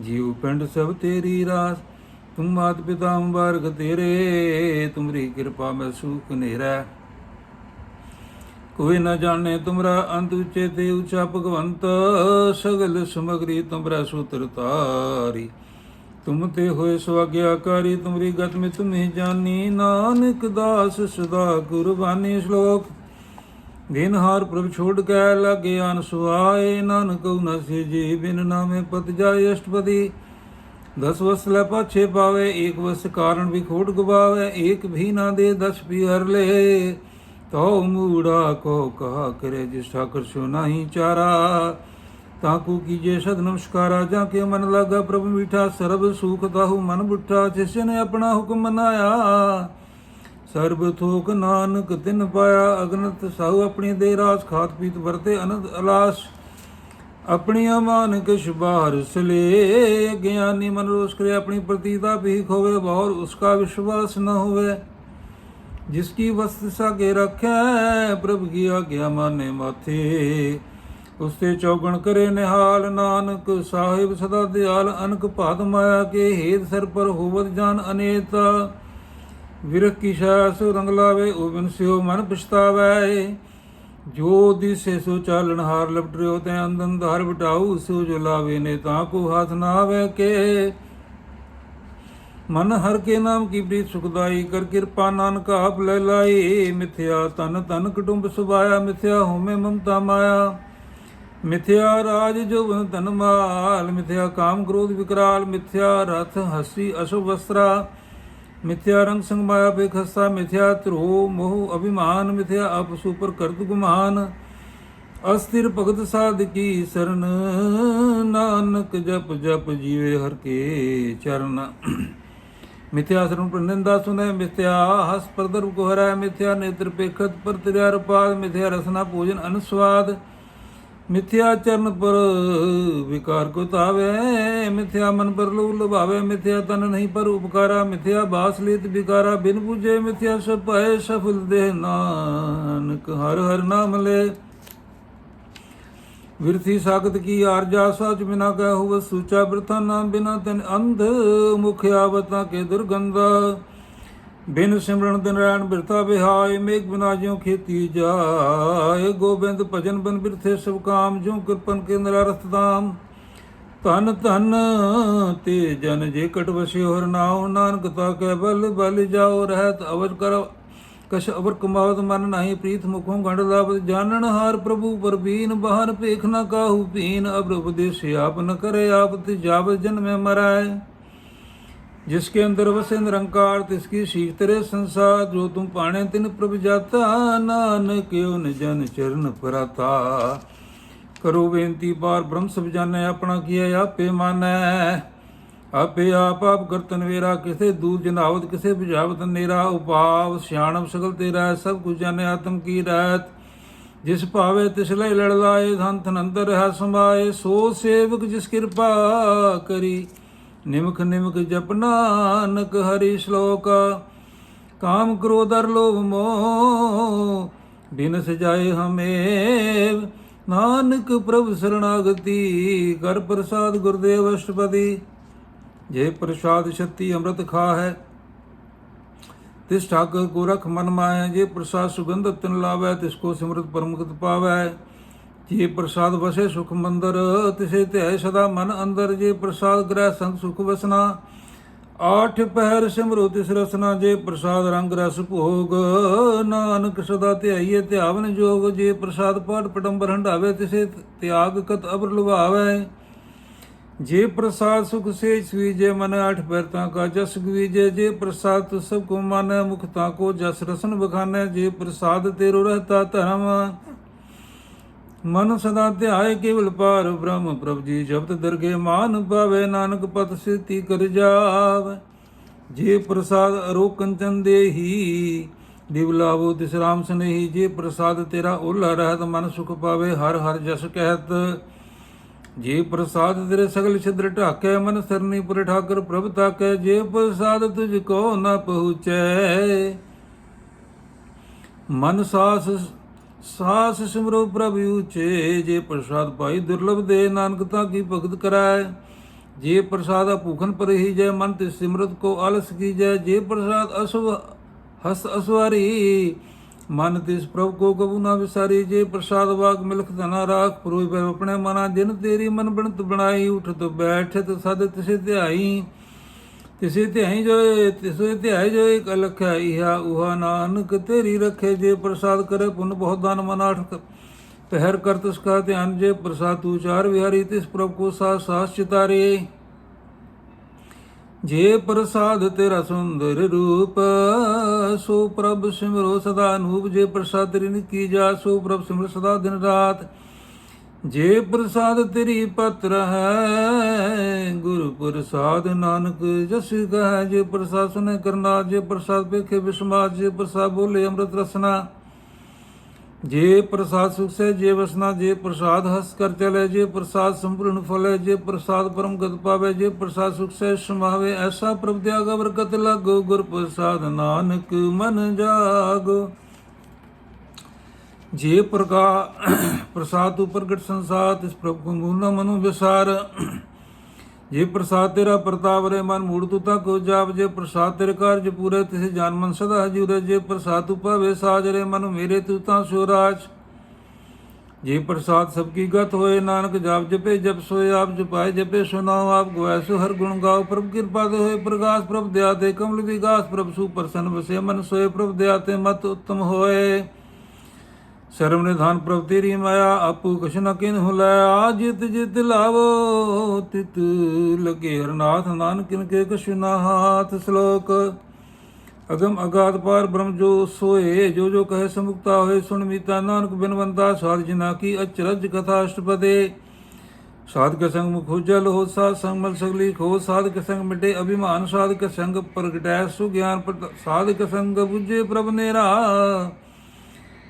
A: जीव पिंड सब तेरी रास, तुम मात पिता मुबारक तेरे, तुमरी कृपा में सुख नेरा। कोई न जाने तुमरा अंत उचेते ऊंचा भगवंत, सगल समग्री तुमरा सूत्र तारी। तुम ते होए स्वाज्ञाकारी, तुमरी गत में तुम्हें जानी, नानक दास सदा कुर्बानी। श्लोक दिन हार प्रभ छोड़ के लागे आन सुहाए, नानक न से जी बिन नामे पत जाए अष्टपदी। 10 वस लै पाछे पावे, एक वस कारण भी खोट गवावे, एक भी ना दे 10 भी हर ले। तो मूड़ा को कहा करे, जिस ठाकर सो नाही चारा, ताकू कीजे सद नमस्कारा। जाके मन लागा प्रभु मीठा, सर्ब सुख ताहु मन बुठा। जिसने अपना हुक्म मनाया, सर्ब थोक नानक तिन पाया। अगनत साहु अपनी दे रास, खात पीत वरते अनंत अलास। अपनी अमान किश बाहर सले, ज्ञानी मन रोष करे, अपनी प्रतीता भी खोवे, और उसका विश्वास न होवे। जिसकी वस्तु सागे रखे, प्रभु की आज्ञा माने माथे, उससे चौगण करे निहाल। नानक साहिब सदा दयाल, अनक भात माया के हेत, सर पर होवत जान अनेता। विरह की सो रंग लावे, उबिन स्यो मन पछतावै। जो दिसे सो चालन हार, लपट रहो तै अंदन धार बटाऊ। सो जो लावे ने ताको हाथ ना आवे के, मन हर के नाम की प्रीत सुखदाई। कर कृपा नानक आप ले लाई, मिथ्या तन तन कुटुंब सुभाया। मिथ्या होमे ममता माया, मिथ्या राज जोवन धन माल। मिथ्या काम क्रोध विकराल, मिथ्या रथ हसी अशुभ वस्त्रा। मिथ्या रंग संग माया पे खस्ता, मिथ्या त्रोह मोह अभिमान। मिथ्या अपसु पर करत गुमान, अस्थिर भगत साध की शरण। नानक जप जप जीवे हर के चरण। मिथ्या शरण पर निंदा सुने, मिथ्या हस पर दर्भ को हराय। मिथ्या नेत्र पेखत पर त्रिया पाद, मिथ्या रसना भोजन अनुस्वाद। मिथ्या चरण पर विकार को तावे, मिथ्या मन पर लोभ लुभावे। मिथ्या तन नहीं पर उपकारा, मिथ्या बास लेत विकारा। बिन पूजे मिथ्या सब पाए, सफल देह नानक हर हर नाम ले। विरथी सागत की आर्जा, साच बिना कह हुआ सूचा। वृथा नाम बिना तन अंध, मुख आवता के दुर्गंध। बिन सिमरन दिन रैन बिरथा बिहाय, मेघ बिना ज्यों खेती जाय। गोबिंद भजन बन बिरथे सब काम, ज्यों कृपन के नरारथ दाम। धन धन ते जन जे कट वस्यो हर नाव, नानक ताके बल बल जाओ। रहत अवज कर कश अवर कमावत, मन नाही प्रीत मुखों गंड लावत। जानन हार प्रभु परबीन, बाहर पेख न काहू पीन। अब उपदेश आप न करे, आप तिजावत जन में मराए। जिसके अंदर वसे निरंकार, तिसकी शीख तेरे संसार। जो तुम पाने तिन प्रभु जाता, नानक उन जन चरण पराता। करो बेनती पार ब्रह्म सब जाने, अपना किया आपे मानै। आपे आप करतन वेरा, किसे दूर जनावत किसे बुझावत नेरा। उपाव सियाणप सगल तेरा, सब कुछ जाने आत्म की रहत। जिस पावे तिस लय लड़ लाए, धन धन अंदर है समाए। सो सेवक जिस कृपा करी, निमख निमख जप नानक हरि। श्लोक काम क्रोध और लोभ मोह, बिन सजाए हमें। नानक प्रभु शरणागति, कर प्रसाद गुरुदेव अष्टपदी। जे प्रसाद शक्ति अमृत खा है, तिस ठाकर को रख मन माय। जे प्रसाद सुगंध तिन लावै, तिसको सिमरत परमुक्त पावै। जे प्रसाद वसे सुख मंदर, तिसे ध्याय सदा मन अंदर। जे प्रसाद ग्रह संग सुख वसना, 8 पहर सिमरो तिस रसना। जे प्रसाद रंग रस भोग, नानक सदा ध्याइए ध्यावन जोग। जे प्रसाद पाठ पटंबर हंडावे, तिसे त्याग कत अबर लुभावै। जे प्रसाद सुख से सुईजे, मन 8 पैरता का जस गवीजे। जे प्रसाद तो सबको माने, मुखता को जस रसन बखाने। जे प्रसाद तेरो रहता धर्म, मन सदा ध्याय केवल पार ब्रह्म। प्रभु जी जपत दरगे मान पावे, नानक पत सिद्धि कर जाव। जे प्रसाद अरो कंचन देही, दिवलावो तिस राम स्नेही। जे प्रसाद तेरा ओला रहत, मन सुख पावे हर हर जस कहत। जे प्रसाद तेरे सगल छिद्र ढाकै, मन सरनी पुर ठाकर प्रभु ताकै। जे प्रसाद तुझको न पहुँचै, मन सास सास सिमरो प्रभु ऊचे। जे प्रसाद पाई दुर्लभ दे, नानक ताकी भगत कराय। जे प्रसाद भूखन पर ही जय मन तिस सिमरत को आलस की जय। जे प्रसाद अशुभ हस असवारी मन तिस प्रभु को कबू ना विसारी। जे प्रसाद वाग मिलख धना राख पुरोहि पर अपने मना। जिन तेरी मन बनत बनाई उठत बैठत सद तिसे ध्याई। तिसे ध्याई जो एक अलख है इहा उहा नानक तेरी रखे। जे प्रसाद करे पुन बहुत दान मन आठ पहर कर तसका ध्यान। जे प्रसाद तू चार विहारी तिस प्रभु को सास सास चितारे। जे प्रसाद तेरा सुंदर रूप सो प्रभ सिमरो सदा अनूप। जे प्रसाद तेरी निकी जा सो प्रभ सिमर सदा दिन रात। जे प्रसाद तेरी पत्र है गुरु प्रसाद नानक जस कह। जे प्रसाद सुने करना जे प्रसाद पेखे विस्माद। जे प्रसाद बोले अमृत रसना। जे प्रसाद सुख से जे वसना। जे प्रसाद हंस कर चले। जे प्रसाद संपूर्ण फले। जे प्रसाद परम गत पावे। जे प्रसाद सुख से समावे। ऐसा प्रभ त्याग बरकत लागो। गुर प्रसाद नानक मन जागो। जे प्रसाद तू प्रगट संसार तिस प्रभु को मूल मनु विसार। जे प्रसाद तेरा प्रताप रे मन मूड तू तक जाप। जे प्रसाद तेरे कार्य पूरे तिसे जान मन सदा हजूरे। जे प्रसाद तू पावे साज रे मन मेरे तू ता सोराज। जे प्रसाद सबकी गत होए नानक जाप जपे जप सोए। आप जपाए जपे सुनाओ आप गवाए सो हर गुण गाओ। प्रभु कृपा दे होए प्रकाश प्रभु दया ते कमल विकास। प्रभु सुप्रसन्न बसे मन सोए प्रभु दया ते मत उत्तम होए। शर्म निधान प्रभ तेरी माया आपू कछ न किन हुलाया। जित जित लावो तित लगे हरनाथ नानक किनके कछु न हाथ। श्लोक अगम अगाध पार ब्रह्म जो सोए जो जो कहे समुक्ता होए। सुन मीता नानक बिनवंता साध जिना की अचरज कथा अष्टपदे। साध के संग मुख उज्जल हो साध संग मल सगली खो। साध के संग मिटे अभिमान साध के संग प्रगटै सुज्ञान। साध के संग बुझे प्रभ नेरा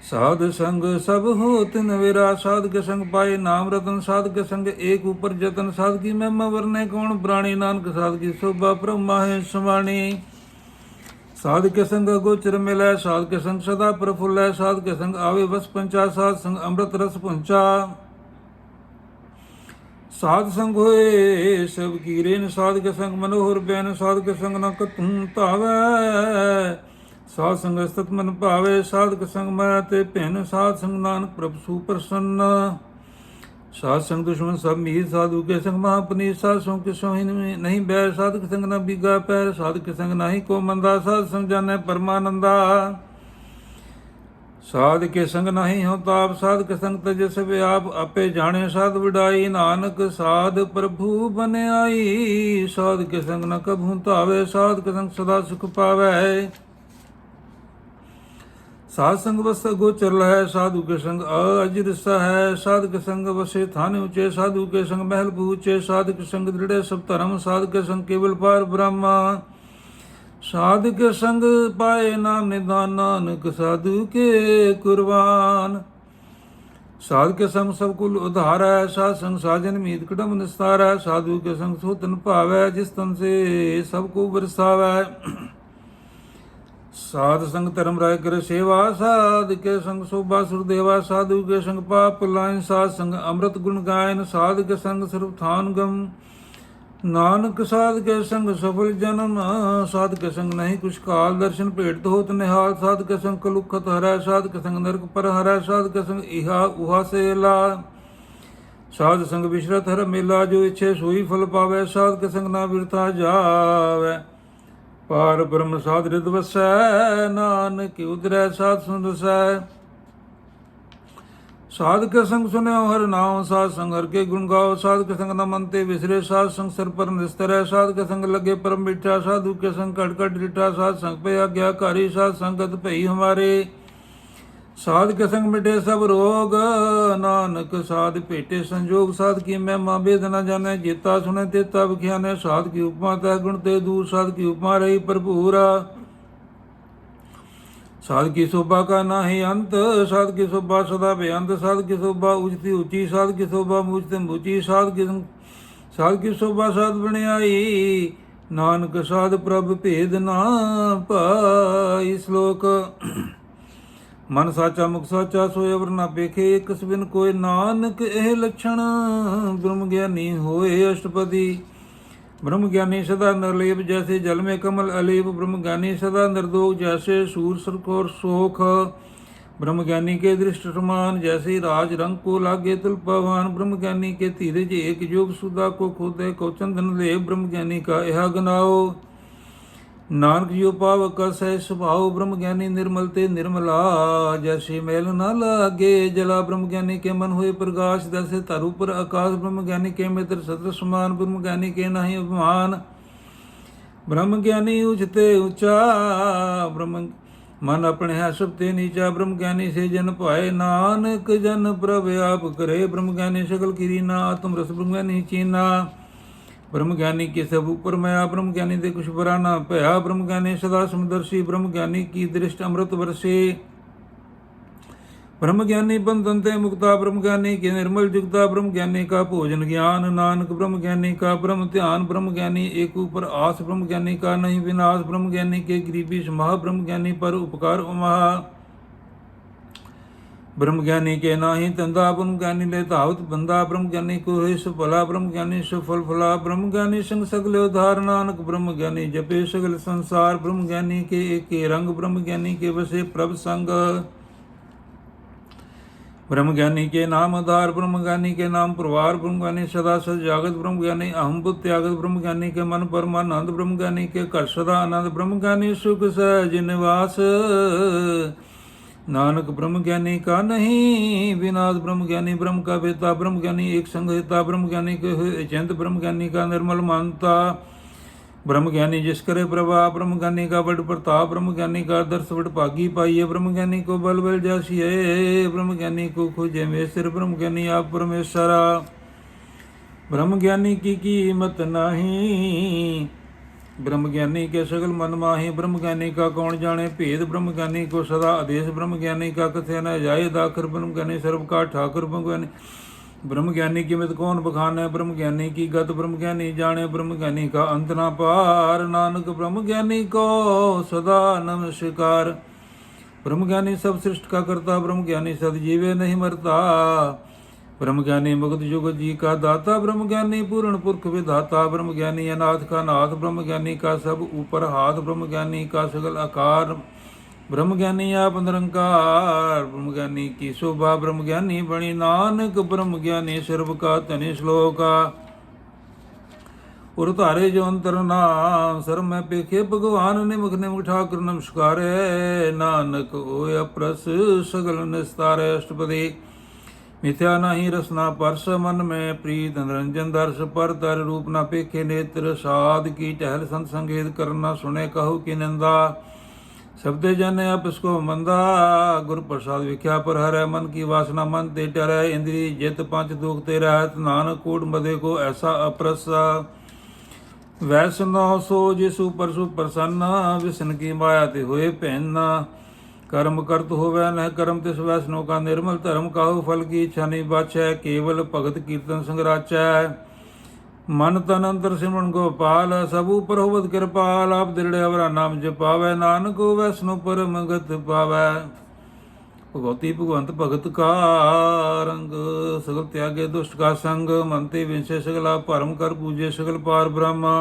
A: साध संग सब होत नवेरा। साध के संग पाए नाम रतन। साध के संग एक ऊपर जतन। साध की महिमा वर्णे कौन प्राणी नानक साध की शोभा ब्रह्मा है समाणी। साध के संग गोचर मिलै। साध के संग सदा प्रफुल्ल। साध के संग आवे बस पंचा। साध संग अमृत रस पहुंचा। साध संग होए सब कीरेन। साध के संग मनोहर बैन। साध के संग न कतहूं तावै। साध संग सत मन भावे। साध के संग मैं ते भैन। साध संग नानक प्रभु सुप्रसन्न। साध संग दुश्मन सब मीर। साधु के संग महापनीर। साध संग के संग नहीं बैर। साध के संग न बीगा पैर। साध के संग नाही को मंदा। साध संग जाने परमानंदा। साध के संग नहीं हो ताप। साध के संग तज सब आप आपे जाने। साध विडाई नानक साध प्रभु बने आई। साध के संग न कभू तावे। साध के संग सदा सुख पावे। साध संग बस गोचर है। साधु के संग अजिरसा है। साध के संग बसे थाने ऊंचे। साधु के संग महल पूचे। साध के संग दृढ़ सब धर्म। साध के संग केवल पार ब्रह्मा। साध के संग पाए नाम निदान। नानक साधु के कुर्बान। साध के संग सब कुल उद्धार है। साध संग साजन मीत कदम निस्तार है। साधु के संग सोतन पावै। जिस तन से सबको बरसावै। साध संग धर्म राय कर सेवा। साध के संग शोभा सुरदेवा। साधु के संग पाप लाइन। साध संग अमृत गुण गायन। साध के संग सर्व थान गम। नानक साध के संग सफल जन्म। साध के संग नहीं कुछ काल दर्शन भेट होत निहाल। साध के संग कलुखत हरै। साध के संग नरक पर हरै। साध के संग इहा उहा से ला। साध संग विश्रत हर मेला। जो इच्छे सोई फल पावे। साध के संग ना बिरथा जावे। पार ब्रह्म साध रिद वसै। नानक उदरै साध सुन रसै। साध के संग सुन्यो हर नाम। साध संग हर के गुण गाओ। साध के संग न मनते विसरे। साध संग सर पर निस्तरै। साध के संग लगे परम मिठा। साधु के संग कट कट डिठा। साध संग पे आज्ञाकारी। साध संगत भई हमारे। साध के संग मिटे सब रोग। नानक साध भेटे संजोग। साध की महिमा वेद न जाने। जेता सुने तेता बख्याने। साध की उपमा तह गुण ते दूर। साध की उपमा रही भरपूरा। साध की शोभा का नाही अंत। साध की शोभा सदा बेअंत। साध की शोभा ऊंचती ऊंची। साध की शोभा मूचते मूची। साध की शोभा साध बनियाई। नानक साध प्रभ भेद ना पाई। श्लोक मन साचा मुख साचा सोय अवर ना पेखे। कस बिन कोय नानक एह लक्षण। ब्रह्म ज्ञानी होए अष्टपदी। ब्रह्म ज्ञानी सदा निर्लेप जैसे जल में कमल अलेप। ब्रह्म ज्ञानी सदा निर्दोष जैसे सूर सरकोर शोक। ब्रह्म ज्ञानी के दृष्ट समान जैसे राज रंग को लागे तुल पवन। ब्रह्म ज्ञानी के धीरज एक योग सुधा को खोदे को चंदन दे। ब्रह्म ज्ञानी का यह गनाओ नानक जो पावक सह स्वभाव। ब्रह्म ज्ञानी निर्मल ते निर्मला जैसे मैल न लागे जला। ब्रह्म ज्ञानी के मन हुए प्रकाश जैसे तरु पर आकाश। ब्रह्म ज्ञानी के मित्र सत्र समान। ब्रह्म ज्ञानी के नहीं अभिमान। ब्रह्म ज्ञानी उचते ऊंचा ब्रह्म मन अपने है सब ते नीचा। ब्रह्म ज्ञानी से जन पाए नानक जन प्रभ आप करे। ब्रह्म ज्ञानी सकल किरी ना आत्म रस ब्रह्म ज्ञानी चीना। ब्रह्म ज्ञानी के सब ऊपर मया। ब्रह्म ज्ञानी दे कुछ बुरा ना भया। ब्रह्म ज्ञानी सदा समदर्शी। ब्रह्म ज्ञानी की दृष्टि अमृत वर्षे। ब्रह्म ज्ञानी बंधन ते मुक्ता। ब्रह्म ज्ञानी के निर्मल जुगता। ब्रह्म ज्ञानी का भोजन ज्ञान नानक। ब्रह्म ज्ञानी का ब्रह्म ध्यान। ब्रह्म ज्ञानी एक ऊपर आस। ब्रह्म ज्ञानी का नहीं विनाश। ब्रह्म ज्ञानी के गरीबी समाह। ब्रह्म ज्ञानी पर उपकार उमहा। ब्रह्म ज्ञानी के नाही तंदा। ब्रह्म ज्ञानी ले धावत बंदा। ब्रह्म ज्ञानी को है सफला। ब्रह्म ज्ञानी सफल फला। ब्रह्म ज्ञानी संग सगले उधार नानक। ब्रह्म ज्ञानी जपे सगल संसार। ब्रह्म ज्ञानी के एक रंग। ब्रह्म ज्ञानी के वसे प्रभ संग। ब्रह्म ज्ञानी के नाम आधार। ब्रह्म ज्ञानी के नाम प्रवार। ब्रह्म ज्ञानी सदा सद जागत। ब्रह्म ज्ञानी अहम बुद्ध त्यागत। ब्रह्म ज्ञानी के मन परमानंद। ब्रह्म ज्ञानी के कर सदा आनंद। ब्रह्म ज्ञानी सुख सहज निवास नानक। ब्रह्म ज्ञानी का नहीं विनाश। ब्रह्म ज्ञानी ब्रह्म का वेता। ब्रह्म ज्ञानी एक संग हिता। ब्रह्म ज्ञानी के अचिंत। ब्रह्म ज्ञानी का निर्मल मानता। ब्रह्म ज्ञानी जिस करे प्रभाव। ब्रह्म ज्ञानी का बड़ प्रताप। ब्रह्म ज्ञानी का दर्श बड़ भागी पाइये। ब्रह्म ज्ञानी को बल बल जासिए। ब्रह्म ज्ञानी को खोजे मेसर। ब्रह्म ज्ञानी आप परमेश्वरा। ब्रह्म ज्ञानी की कीमत नहीं। ब्रह्म ज्ञानी के सगल मन माही। ब्रह्म ज्ञानी का कौन जाने भेद। ब्रह्म ज्ञानी को सदा आदेश। ब्रह्म ज्ञानी का कथे न जाए दाखर। ब्रह्म ज्ञानी सर्व का ठाकुर। ब्रह्म ज्ञानी की मित कौन बखाने। ब्रह्म ज्ञानी की गत ब्रह्म ज्ञानी जाने। ब्रह्म ज्ञानी का अंत ना पार नानक। ब्रह्म ज्ञानी को सदा नमस्कार। ब्रह्म ज्ञानी सब सृष्ट का करता। ब्रह्म ज्ञानी सद जीवे नहीं मरता। ब्रह्म ज्ञानी मुक्त जुग जी का दाता। ब्रह्म ज्ञानी पूर्ण पुरख विधाता। ब्रह्म ज्ञानी अनाथ का नाथ। ब्रह्म ज्ञानी का सब ऊपर हाथ। ब्रह्म ज्ञानी का सगल आकार। ब्रह्म ज्ञानी आप निरंकार। ब्रह्म ज्ञानी की शोभा। ब्रह्म ज्ञानी बणी नानक। ब्रह्म ज्ञानी सर्व का धनी श्लोका। उर तारे जो अंतर नाम सर में पेखे भगवान निमुख निमुख ठाकुर नमस्कारे। नानक होय अप्रस सगल निस्तारे। अष्टपदी मिथ्या नहीं रसना परस मन में प्रीत निरंजन दर्श पर तर रूप न पेखे नेत्र। साध की टहल संत संगीत करना सुने कहु की निंदा। शब्दे जाने आप इसको मंदा। गुरु प्रसाद विख्या पर हर मन की वासना मन ते टरै। इंद्री जित पंच दुख ते रहत। नानक कूट मदे को ऐसा अप्रस। वैष्णो सो जिसु परसु प्रसन्न। विष्णु की माया ते हुए पहनना। कर्म करत होवै न कर्म तिस वैष्णव का निर्मल धर्म। काहु फल की इच्छा नहीं बाछै। केवल भगत कीर्तन संगराचै। मन तन अंतर सिमरन गोपाल। सब ऊपर होवत कृपाल। आप दृढ़ अवरा नाम जपावै। नानक वैष्णव परम गत पावै। भगवती भगवंत भगत का रंग। सगल त्यागे दुष्ट का संग। मनते विंसे सगला परम कर पूजे सगल पार ब्रह्म।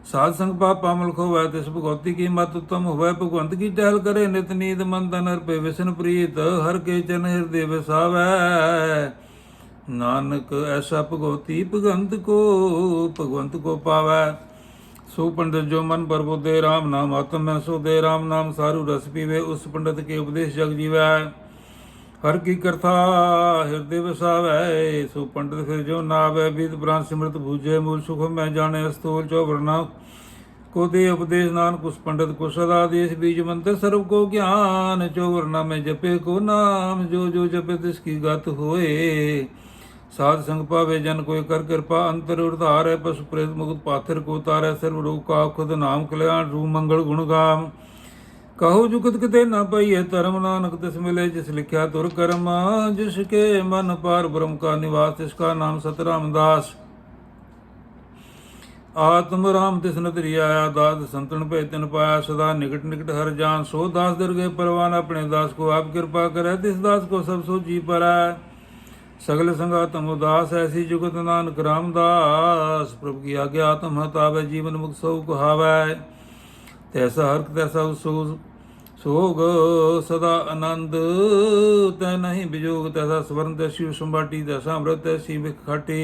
A: साध संग पापा मल खोवै। तिस भगवती की मत उत्तम होवै। भगवंत की टहल करे नित नीत। मन तन अर्पे विष्णु प्रीत। हर के चरण हृदय बसावै। नानक ऐसा भगवती भगवंत को पावै। सो पंडित जो मन पर दे राम नाम आत्म में सो दे राम नाम सारू रस पीवे। उस पंडित के उपदेश जग जीवै। हर की कथा हृदय बसावै। सो पंडित फिर जो नावै। विद प्राण सिमृत भूजे मूल सुख में जाने। स्थूल चौवर्णा को दे उपदेश। नानक उस पंडित को सदा देश बीज मंत्र सर्व को ज्ञान। चौवर्णा में जपे को नाम। जो जो जपे तिसकी गत होए। साध संग पावे जन कोई कर कृपा। अंतर उधार है पशु प्रेत मुक्त पाथर को तारै। सर्व रोग का खुद नाम कल्याण रूप मंगल गुण गाम। कहो जुगत किते न पाइये धर्म। नानक तिस मिले जिस लिखा तुर कर्म। जिसके मन पार ब्रह्म का निवास। तिसका नाम सतराम दास। आत्म राम तिस नतरी आया। दास संतन पे तिन पाया। सदा निकट निकट हर जान। सो दास दरगे परवान। अपने दास को आप कृपा करे। तिस दास को सब सो जी पर सगल संगा तम उदास ऐसी जुगत नानक रामदास। प्रभु की आज्ञा आत्म हतावै जीवन मुक्त सौ कुहावै। तैसा हर्क तैसा सोग सदा आनंद तै नहीं विजोग। तैसा स्वर्ण तैसी संबाटी तैसा अमृत तैसी बिख खाटी।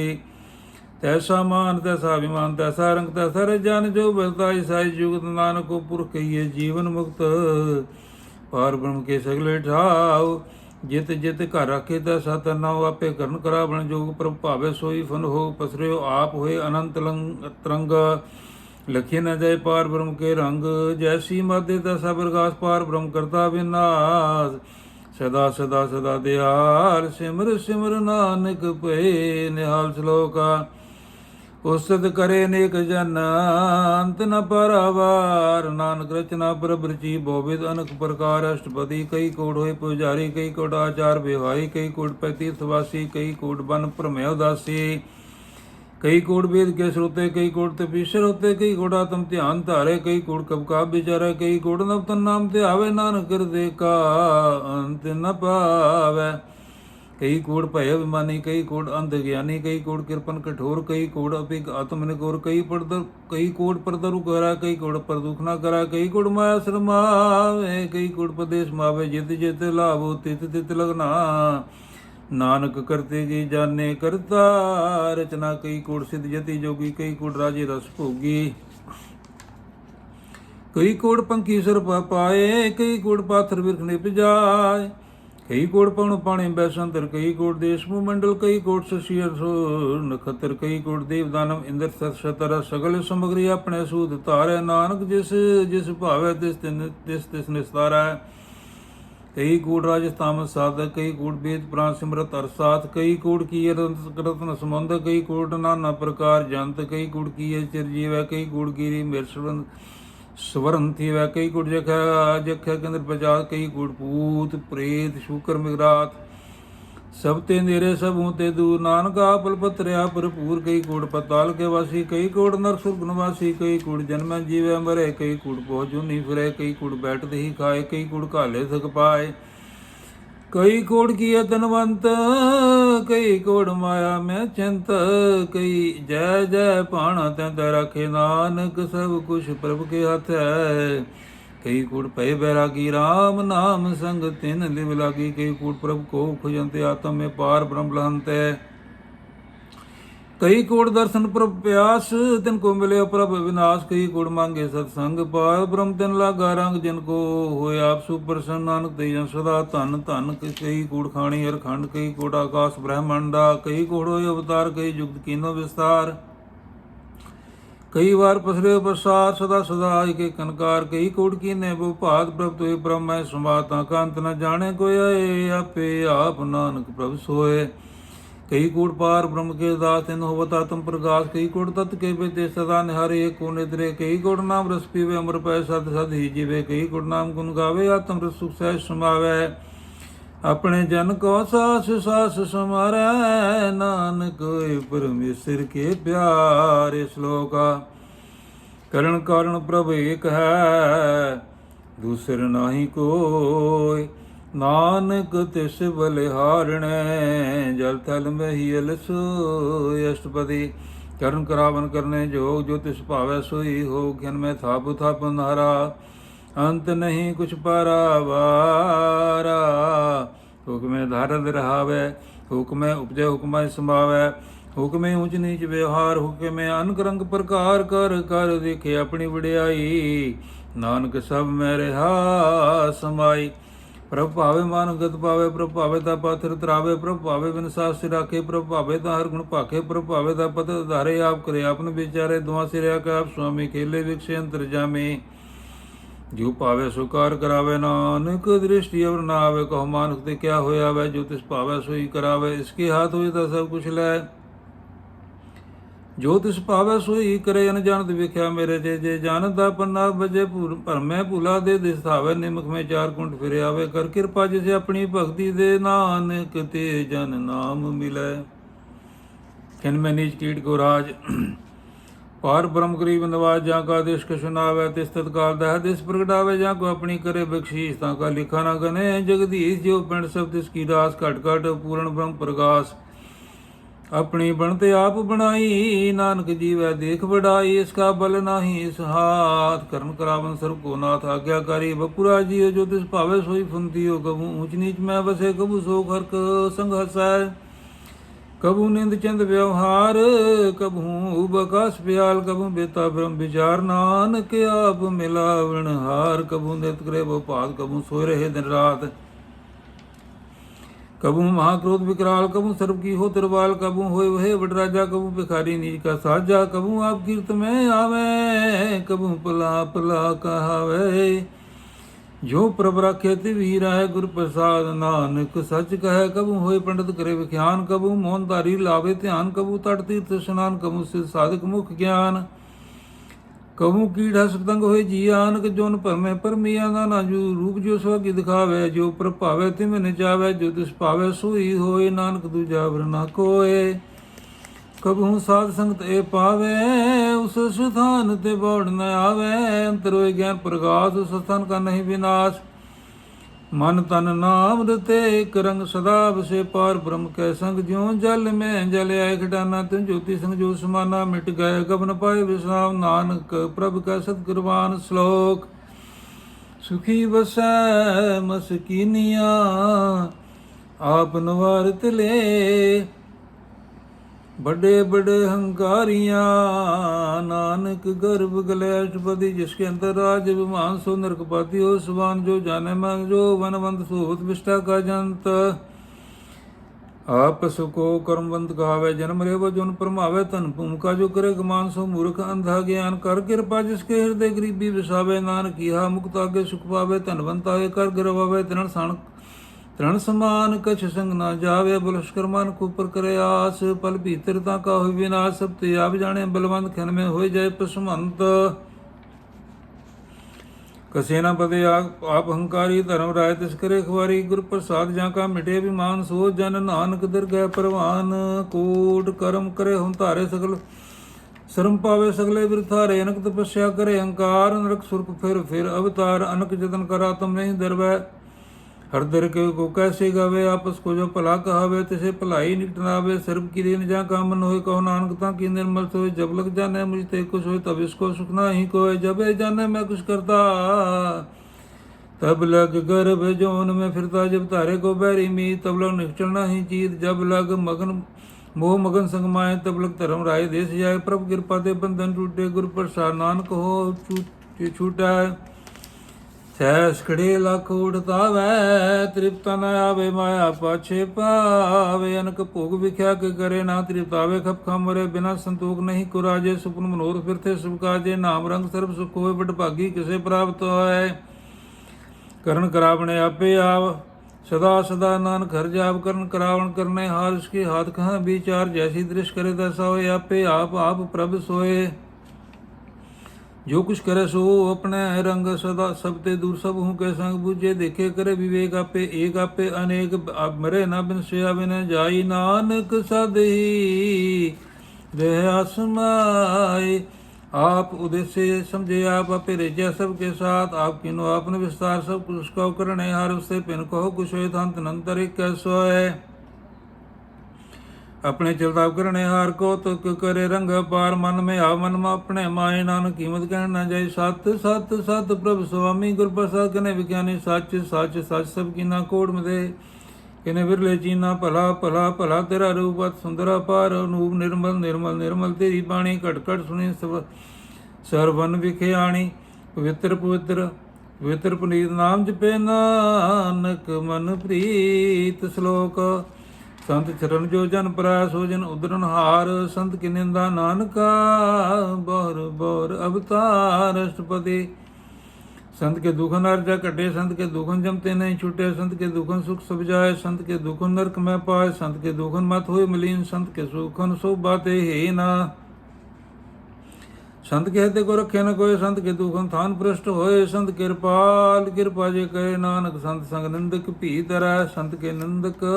A: तैसा मान तैसा अभिमान तैसा रंग तैसा रजान जो बलता ईसाई जुगत नानक को पुरख कहिए जीवन मुक्त। पार ब्रह्म के सगले ठाव जित जित घर रखे तैसा तरना हो। आपे करन करा बन जोग प्रभ भावे सोई फन हो। पसरे आप होए अनंत तरंग लखी न जाए पार ब्रह्म के रंग। जैसी मादे तैसा प्रकाश पार ब्रह्म करता विनाश। सदा सदा सदा दयाल सिमर सिमर नानक पे निहाल। श्लोका उस्तत करे नेक जन अंत न पारावार। नानक रचना प्रभ रची बहुविध अनक प्रकार। अष्टपदी कई कोट होए पुजारी कई कोट आचार व्यवहारी कई कोट पै तीर्थवासी कई कोट बन प्रमेय उदासी कई कोट वेद के श्रोते कई कोट तपीश्वर होते कई कोट आत्म ध्यान धारे कई कोट कब का विचारे कई कोट नवतन नाम ते आवे। नानक हृदय का अंत न पावे। कई कोड भय अभिमानी कई कोड अंध ज्ञानी कई कोड कृपन कठोर कई कोड अपिक आत्मनिकोर कई कोड पर दरु करा कई कोड पर दुख न करा कई कोड माया शरमावे कई कोड प्रदेश मावे। जित जित लाभो तित तित लगना। नानक करते जी जाने करता रचना। कई कोड सिद्ध जति जोगी कई कोड राजे रस भोगी कई कोड पंखी सर पाए कई कोड पाथर बिरख निप जाए। कई कोट पवन पाणी बैसंतर कई कोट देश मंडल कई कोट शशि नखत्र कई कोट देव दानव इंद्र सतर सगल समग्री अपने सूद तारे। नानक जिस जिस भावे तिस तिस निस्तारा। कई कोट राजस्थान साधक कई कोट वेद प्राण सिमरत अरसात कई कोट की रत्न संबंध कई कोट नाना प्रकार जंत कई कोट की चिरजीव कई कोट गिरी मेरसवन स्वर्ण थी वह कई कुट जख्या केंद्र प्रजात कई कुट पूत प्रेत शुकर मिगरात। सब ते नेरे सब होते दूर। नानक आपल पत्रिया भरपूर कई कोट पताल के वासी कई कोट नर सुर्ग निवासी कई कोट जन्म जीवे मरे कई कोट पहुँचू नहीं फिरे कई कोट बैठते ही खाए कई कोट काले थक पाए कई कोट किए धनवंत कई कोट माया में चिंत कई जय जय पाणा तैं रखे। नानक सब कुछ प्रभु के हाथ है। कई कोट भय बैरागी राम नाम संग तिन लिव लागी। कई कोट प्रभु को खुजंते आत्म में पार ब्रह्म लहंते। कई कोट दर्शन प्रभ प्यास तिनको मिले प्रभ विनाश। कई कोट मांगे सत्संग पार ब्रह्म तिन लागा रंग। जिनको होए आप सुप्रसन्न नानक तेजन सदा धन धन। कई कोट खाणी अरखंड कई कोट आकाश ब्रह्मांडा कई कोट होए अवतार कई जुगत कीनो विस्तार। कई बार पसरे प्रसार सदा सदा के कनकार। कई कोट कीने भात प्रभ तो ब्रह्म समाता का अंत न जाने कोई आए आपे आप नानक प्रभ सोए। कई कोट पार ब्रह्म के दास तिन होवता तुम प्रकाश। कई कोट तत् के बेते सदा निहारे एक को निद्रे। कई कोट नाम रस पीवे अमर पै सद सद ही जीवे। कई कोट नाम गुण गावे आत्म रस सुख सहज समावे। अपने जन को सास सास समारे। नानक परमेश्वर के प्यारे। श्लोका करण कारण प्रभ एक है दूसर नाही कोय। नानक तिस बलिहारणे जल थल में ही अलसोय। अष्टपदी करण करावन करने जोग जो तिस भावै सोई हो। ज्ञान में थाप थापन हारा अंत नहीं कुछ पारावारा। हुक्म धारद रहावै हुक्म उपजय हुक्म समावै। हुक्म ऊंच नीच व्यवहार हुक्म अनक रंग प्रकार। कर कर देखे अपनी वड्याई। नानक सब में रहा समाई। प्रभ भावे मान गत पावे प्रभ भावे ता पाथर तरावे। प्रभ भावे बिन सास राखे प्रभ भावे ता हर गुण पाखे। प्रभ भावे ता पत धारे आप करे आपन विचारे। दुआ सिरया का आप स्वामी खेले विकसे अंतर जामे। जो पावे सुकार करावे नानक दृष्टि अवर ना आवे। कहो मानक ते क्या होया वै जो तिस पावे सोई करावे। इसके हाथ हुए ता सब कुछ लै जो तिस पावे सोई करे। अनजानत विख्या मेरे जे जे जानता पन्ना बजे भरमै भूला दे दिसावे। निमक में चार कुंठ फिर आवे कर कृपा जिसे अपनी भक्ति दे। नानक ते जन नाम मिले। खिन में नीच कीट को राज पार ब्रह्म गरीब नवाज। जहाँ का देश का सुनावे तिस तत्काल दह दिस प्रगटावे। जहाँ को अपनी करे बख्शीश ता का लिखा न गने। जगदीश जो पिंड सब तिसकी दास। घट घट पूर्ण ब्रह्म प्रकाश अपनी बनते आप बनाई, नानक जीवै देख बढ़ाई। इसका बल नाही इस हाथ, करण करावन सर्व को नाथ। आज्ञाकारी बपुरा जी जो तिस भावे सोई फुंती हो। कबू ऊंच नीच में बसे, कबू सोख हरक संग हसै। कबू निंद चंद व्यवहार, कबू बकास प्याल। कबू बेता ब्रह्म विचार, नानक आप मिलावण हार। कबू नित करे वो पात, कबू सोए रहे दिन रात। कबू महाक्रोध विकराल, कबू सर्व की हो तिरवाल। कबू होए वहे बड़ राजा, कबू भिखारी नीच का साजा। कबू आप कीर्त में आवे, कबू पला पला कहावे। जो प्रभ राखे तिवीरा है, गुर प्रसाद नानक सच कहे। कबू होए पंडित करे विख्यान, कबू मोहन धारी लावे ध्यान। कबू तट तीर्थ स्नान, कबू सिद्ध साधक मुख ज्ञान। कबू कीड़ा सतंग होए जियान, जोन परमे परमिया। नाना जू रूप जो स्वगी दिखावे, जो प्रभावे तिम निचावे। जो तिस पावे सोई होए, नानक दूजा वर ना कोय। कबहू साध संगत ए पावे, उस स्थान ते बौड़ न आवे। अंतर होए ज्ञान प्रकाश, उस स्थान का नहीं विनाश। मन तन नाम रते एक रंग, सदा बसे पार ब्रह्म कै संग। ज्यों जल में जल आए खटाना, तुम ज्योति संग जो समाना। मिट गए कब न पाए विश्राम, नानक प्रभ का सतकुर्बान। श्लोक सुखी बसै मसकीनिया, आप नवारत ले। बड़े बड़े हंकारियां, नानक गर्भ गले अष्टपदी। जिसके अंतर राज विमान, सो नरकपाती हो सुबान। जो जाने मन जो वनवंत, सोत विष्टा का जंत। आपस को कर्मवंत कहावे, जन्म रेव जोन परमावे। तन भूमिका जो करे गमान, सो मूर्ख अंधा ज्ञान। कर कृपा जिसके हृदय गरीबी विसावे। नानक किहा मुक्त आगे सुख पावे। धनवंत आगे कर गिरवावे, तरण समान कछ संग ना जावे। बुलस्कर मान कुपर करे आस, पल भीतरता का हो विनाश। सब ते आप जाने बलवंत, खन में हो जाए पसमंत। कसे न पदे आप हंकारी, धर्म राय तिस करे खुआरी। गुर प्रसाद जाका मिटे विमान, सो जन नानक दरगह परवान। कोट कर्म करे हम तारे, सकल शर्म पावे सगले बिरथारे। अनक तपस्या करे अहंकार, नरक सुरख फिर अवतार। अनक जतन करा तुम नहीं दरबै, हर दर के को कैसे गावे। आपस को जो भला कहावे, तिसे भलाई निकट नावे। सर्व की देन जा का मन होए, कहो नानक ता की निर्मल सोए। जब लग जाने मुझते कुछ होए, तब इसको सुख नाही कोय। जब जाने मैं कुछ करता, तब लग गर्भ जोन में फिरता। जब तारे को बैरी मीत, तब लग निकचल नाही चीत। जब लग मगन मोह मगन संग माए, तब लग धर्म राय देश जाए। प्रभु कृपा ते बंधन टूटे, गुर प्रसाद नानक हो छूटा। सैस खड़े लख उड़तावै, तृप्ता न आवे माया पाछे पावे। अनक भोग विख्या के करे, ना तृप्तावे खप खामरे। बिना संतोख नहीं कुराजे, सुपन मनोर फिरते सब काजे। नाम रंग सर्व सुख होए, बट भागी किसे प्राप्त होए। करण करावणे आपे आव, सदा सदा नानक हर जाप। करण करावण करने हार, इसके हाथ कहाँ विचार। जैसी दृष्ट करे तैसा होए, आपे आप प्रभ सोए। जो कुछ करे सो अपने रंग, सदा सब ते दूर सब हूँ के संग। बूझे देखे करे विवेक, आपे एक आपे अनेक। मरे न बिन से बिन जाई, नानक सद ही रह आसमाए। आप उद्देश्य समझे आप, आपे रेजा सबके साथ। आप किनो आपने विस्तार, सब कुछ उसका करने हार। उससे पिन कहो कुछ होए, तंत नंतर एक कैसो है। अपने चलता करने हार को तो करे रंग पार। मन में आ मन में अपने माए, नानक कीमत कहना जाए। सत सत सत प्रभु स्वामी, गुर प्रसाद कने विज्ञानी। सच सच सच सब की ना कोड में दे, किने बिरले चीना। भला भला भला तेरा रूप अत सुंदर अपार। अनूप निर्मल निर्मल निर्मल तेरी बाणी। घट घट सुनी सरवन विख्याणी। पवित्र पवित्र पवित्र पुनीत नाम जपे, नानक मन प्रीत। श्लोक संत चरण जो जन पराय, सो जन उदरन हार। संत की निंदा नानका, बौर बौर अवतार। अष्टपदी संत के दुखन अर्जा कटे, संत के दुखन जमते नहीं छूटे। संत के दुखन सुख सब जाए, संत के दुखन नरक में पाए। संत के दुखन मत होए मलीन, संत के सुखन सो बाते हे ना। संत कहते को रखे न कोय, संत के दुखन थान पृष्ठ होए। संत कृपाल कृपा जे करे, नानक संत संग निंदक भी तरह। संत के निंदक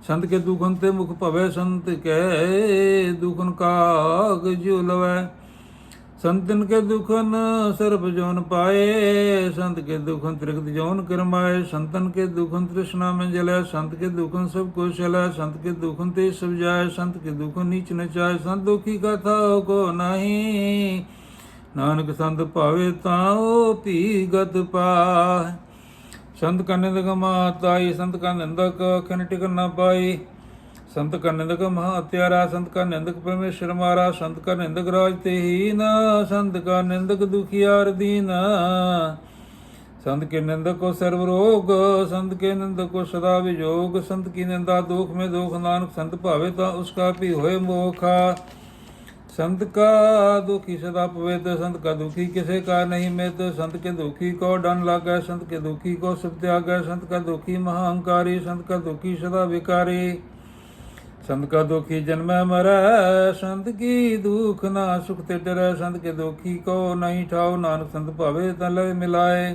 A: संत के दुखन ते मुख भवे, संत के दुखन काग जो लवै। संतन के दुखन सर्प जौन पाए, संत के दुखन त्रिगत जौन करमाए। संतन के दुखन तृष्णा में जले, संत के दुखन सब को चले। संत के दुखन ते सब जाए, संत के दुखन नीच न चाहे। संत दुखी कथा को नहीं, नानक संत पावे ताओ पी गत पाए। संत का निंदक महाताई, संत का निंदक खन टिक न पाई। संत का निंदक महात्यारा, संत का निंदक परमेश्वर मारा। संत का निंदक राज ते हीना, संत का निंदक दुखियार दीना। संत के निंदक को सर्व रोग, संत के निंदक को सदा विजोग। संत की निंदा दुख में दुख, नानक संत भावे ता उसका भी होए मोखा। संत का दुखी सदा पवित्र, संत का दुखी किसे का नहीं मित्र। संत के दुखी को डन लागे, संत के दुखी को सब त्यागे। संत का दुखी महाअहंकारी, संत का दुखी सदा विकारी। संत का दुखी जन्म मरै, संत की दुख ना सुख ते डरै। संत के दुखी को नहीं ठाओ, नानक संत भावे तल मिलाए।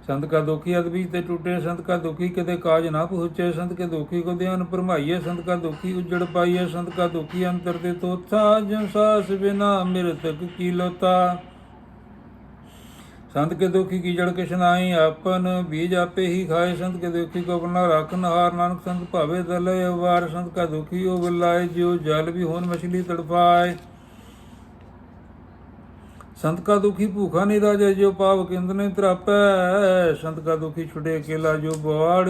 A: संत का दुखी अदबीज ते टूटे, संत का दुखी कदे काज ना पहुँचे। संत के दुखी को ध्यान भरमाइए, संत का दुखी उजड़ पाइए। संत का दुखी अंतर ते तोथा, जन सास बिना मृतक की लोता। संत के दुखी की जड़ किछ नाई, आपन बीज आपे ही खाए। संत के दुखी को अपना राखन हार, नानक संत भावे दल वार। संत का दुखी ओ बिलाए, जो जल भी होन मछली तड़पाए। संत का दुखी भूखा नहीं राजे, जो पाव किंद नहीं त्रापै। संत का दुखी छुटे अकेला, जो बवाड़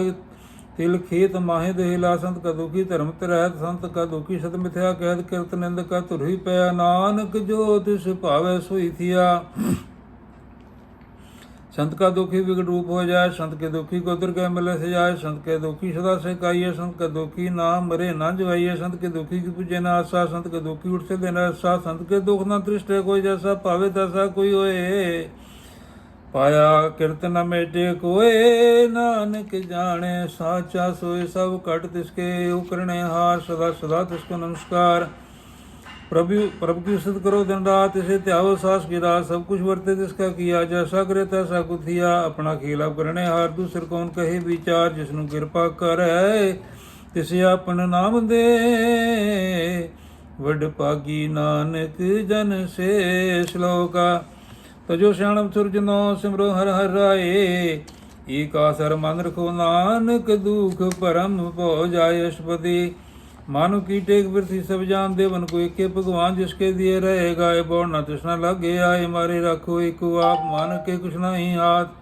A: तिल खेत माहे दहेला। संत का दुखी धर्म तरहत, संत का दुखी सत मिथ्या कहत। किरत निंद का तुरही पै, नानक जो तिस भावे सोई थिया। संत का दुखी विकट रूप हो जाए, संत के दुखी को दुर्गह मिले से जाए। संत के दुखी सदा से काइए, संत का दुखी ना मरे ना जवाइए। संत के दुखी की पूजे न आशा, संत के दुखी उठ से देना आशा। संत के दुख न तृष्ट कोई, जैसा पावे तैसा कोई होए। पाया कीर्तन न मेटे कोए, नानक जाने साचा सोए। सब कट तिसके उकरणे हार, सदा सदा तिसको नमस्कार। प्रभु की स्तुति करो दिन रात, इसे त्यागो सास की रात। सब कुछ वर्ते जिसका किया, जैसा करे तैसा कुथिया। अपना खेला करने हार, दूसर कौन कहे विचार। जिसनु कृपा करे तिसे अपन नाम दे, वड पागी नानक जन से श्लोका। तजो श्याणम सूरज नो, सिमरो हर हर राए। एक आसर मन रखो, नानक दुख परम पो जाय अष्टपति। मानो की टेक वृथी सब जान, देवन को एक भगवान। जिसके दिए रहेगा ये बोर न तृष्णा लगे आए। मारे रखो एक आप, मान के कुछ नहीं हाथ।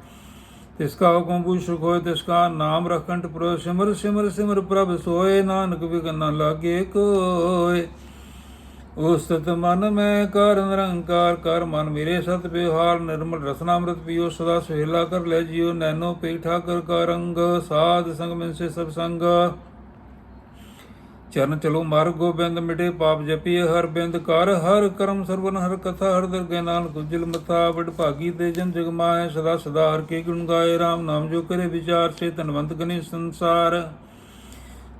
A: तिसका हुक्म पूछ सुख होए, तिसका नाम रखंट प्रो। सिमर सिमर सिमर प्रभ सोए, नानक बिघन न लागे कोय। उस्तत मन में कर निरंकार, कर मन मेरे सत व्यवहार। निर्मल रसनामृत पियो, सदा सुहेला कर ले जियो। नैनो पे ठाकर का रंग, साध संग में से सब संग। चरण चलो मार्ग गोबिंद, मिटे पाप जपिए हर बिंद। कर हर कर्म सरवन हर कथा, हर दरगह नानक उज्जल मथा। बड़ भागी ते जन जग माहे, सदा सदा हर के गुण गाए। राम नाम जो करे विचार, से तनवंत गने संसार।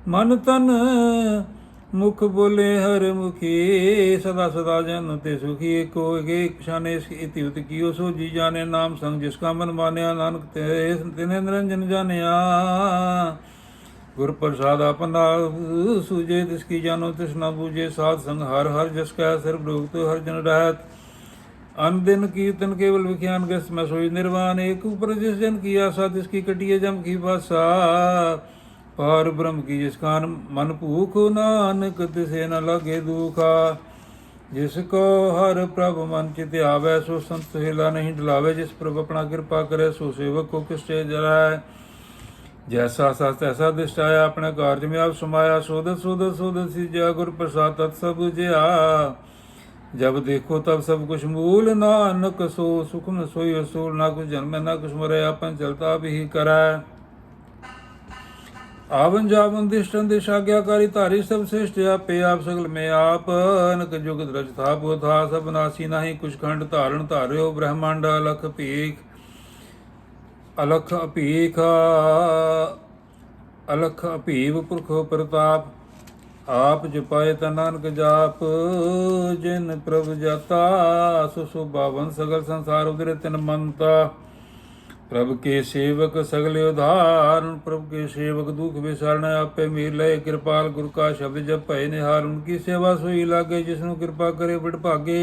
A: मन तन मुख बोले हर मुखी, सदा सदा जन ते सुखी। एको एक शाने इति उत कियो, सो जी जाने। नाम संग जिसका मन मान्या, नानक तिन्हे निरंजन जानिया। गुर प्रसाद अपना सूझे, तिसकी जानो तृष्णा बूझे। साध संग हर हर जस कह, सर्व लोग तो हर जन रहत। अन दिन कीर्तन केवल विख्यान, ग्रस्त में सोई निर्वाण। एक ऊपर जिस जन की आशा, तिसकी कटिए जम की भाषा। पार ब्रह्म की जिसका मन भूख, नानक तिसे न लगे दुखा। जिसको हर प्रभ मन चित आवे, सो संत सुहेला नहीं डुलावे। जिस प्रभु अपना कृपा करे, सो सेवक को किससे जराए। जैसा सा तैसा दिष्ट आया, अपने कार्य में आप समाया। शोधत शोधत शोधत सिजा, गुर प्रसाद तत्सब बुझिया। जब देखो तब सब कुछ मूल, नानक सो सुख में सोई असूल। ना कुछ जन्मे ना कुछ मरे, अपन चलता भी ही कराए। आवन जावन दिष्टन दिश आज्ञाकारी, तारी सब श्रेष्ठ आपे। आप सगल में आप, अनक जुग द्रज था वो था। सब नासी नाही कुछ खंड, धारण धार्यो ब्रह्मांड। अलख पीख अलख अपीख, अलख अपीव पुरखो प्रताप। आप जपाए ता नानक जाप, जिन प्रभ जाता। सो बावन सगल संसार उदरे तिन मनता। प्रभु के सेवक सगले उधार, प्रभु के सेवक दुख विसारण। आपे मीर लय कृपाल, गुरु का शब्द जब भय निहार। उनकी सेवा सोई लागे, जिसनु कृपा करे बड़ भागे।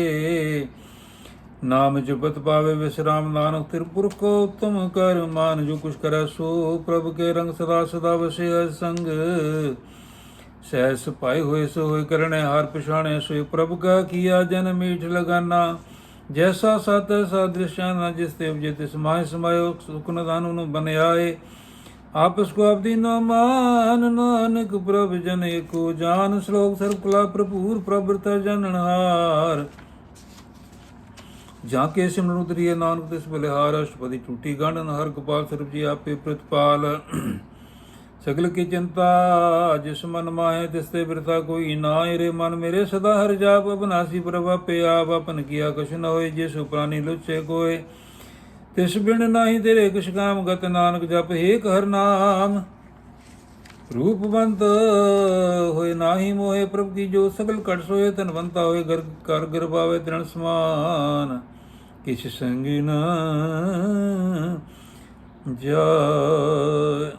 A: ਨਾਮ ਜਪਤ ਪਾਵੇ ਵਿਸਰਾਮ ਨਾਨਕ ਤਿਰਪੁਰ ਕੋ ਉਤਮ ਕਰ ਮਾਨ ਜੋ ਕੁਛ ਕਰੈ ਸੋ ਪ੍ਰਭ ਕੇ ਰੰਗ ਸਦਾ ਸਦਾ ਵਸੇ ਸੰਗ ਸਹਿਸ ਪਾਏ ਹੋਏ ਸੋ ਹੋਏ ਕਰਣੇ ਹਾਰ ਪਛਾਣੇ ਸੋ ਪ੍ਰਭ ਕਾ ਕੀਆ ਜਨ ਮੀਠ ਲਗਾਨਾ ਜੈਸਾ ਸਤ ਸਾ ਦ੍ਰਿਸ਼ਾਨਾ ਜਿਸ ਤੇ ਉਪਜੇ ਤਿਸ ਮਾਹਿ ਸਮਾਇਓ ਸੁਖਨ ਦਾਨੁ ਨੂੰ ਬਨਿਆਏ ਆਪਸ ਕੋ ਆਪਦੀ ਨਾ ਮਾਨ ਨਾਨਕ ਪ੍ਰਭ ਜਨ ਏਕੋ ਜਾਨ ਸ਼ਲੋਕ ਸਰਬ ਕਲਾ ਭਰਪੂਰ ਪ੍ਰਭ ਤਾ ਜਨਨਹਾਰ ਜਾਂ ਕੇ ਸਿਮਰਨ ਉਤਰੀਏ ਨਾਨਕ ਤਿਸ ਬਲਿਹਾਰ ਅਸ਼ਟਪਦੀ ਟੂਟੀ ਗੰਢ ਹਰ ਗੋਪਾਲ ਸਰਬ ਜੀ ਆਪੇ ਪ੍ਰਤਪਾਲ ਸਗਲ ਕੀ ਚਿੰਤਾ ਜਿਸ ਮਨ ਮਾਹੇ ਤਿਸ ਤੇ ਬਿਰਤਾ ਕੋਈ ਨਾ ਰੇ ਮਨ ਮੇਰੇ ਸਦਾ ਹਰ ਜਾਪ ਅਬਨਾਸੀ ਪ੍ਰਭ ਆਪੇ ਆਪ ਆਪਨ ਕੀਆ ਕਛ ਨ ਹੋਏ ਜਿਸ ਉਪਰਾਨੀ ਲੁਚੇ ਕੋਏ ਤਿਸ ਬਿਨ ਨਾਹੀ ਤੇਰੇ ਕਿਛ ਕਾਮ ਗਤ ਨਾਨਕ ਜਪ ਏਕ ਹਰ ਨਾਮ ਰੂਪਵੰਤ ਹੋਏ ਨਾਹੀ ਮੋਹੇ ਪ੍ਰਭ ਕੀ ਜੋ ਸਗਲ ਘਟ ਸੋਏ ਧਨਵੰਤਾ ਹੋਏ ਕਰ ਗਿਰ ਪਾਵੇ ਤ੍ਰਿਣ ਸਮਾਨ ਕਿਛ ਸੰਗੀ ਨ ਜਾਇ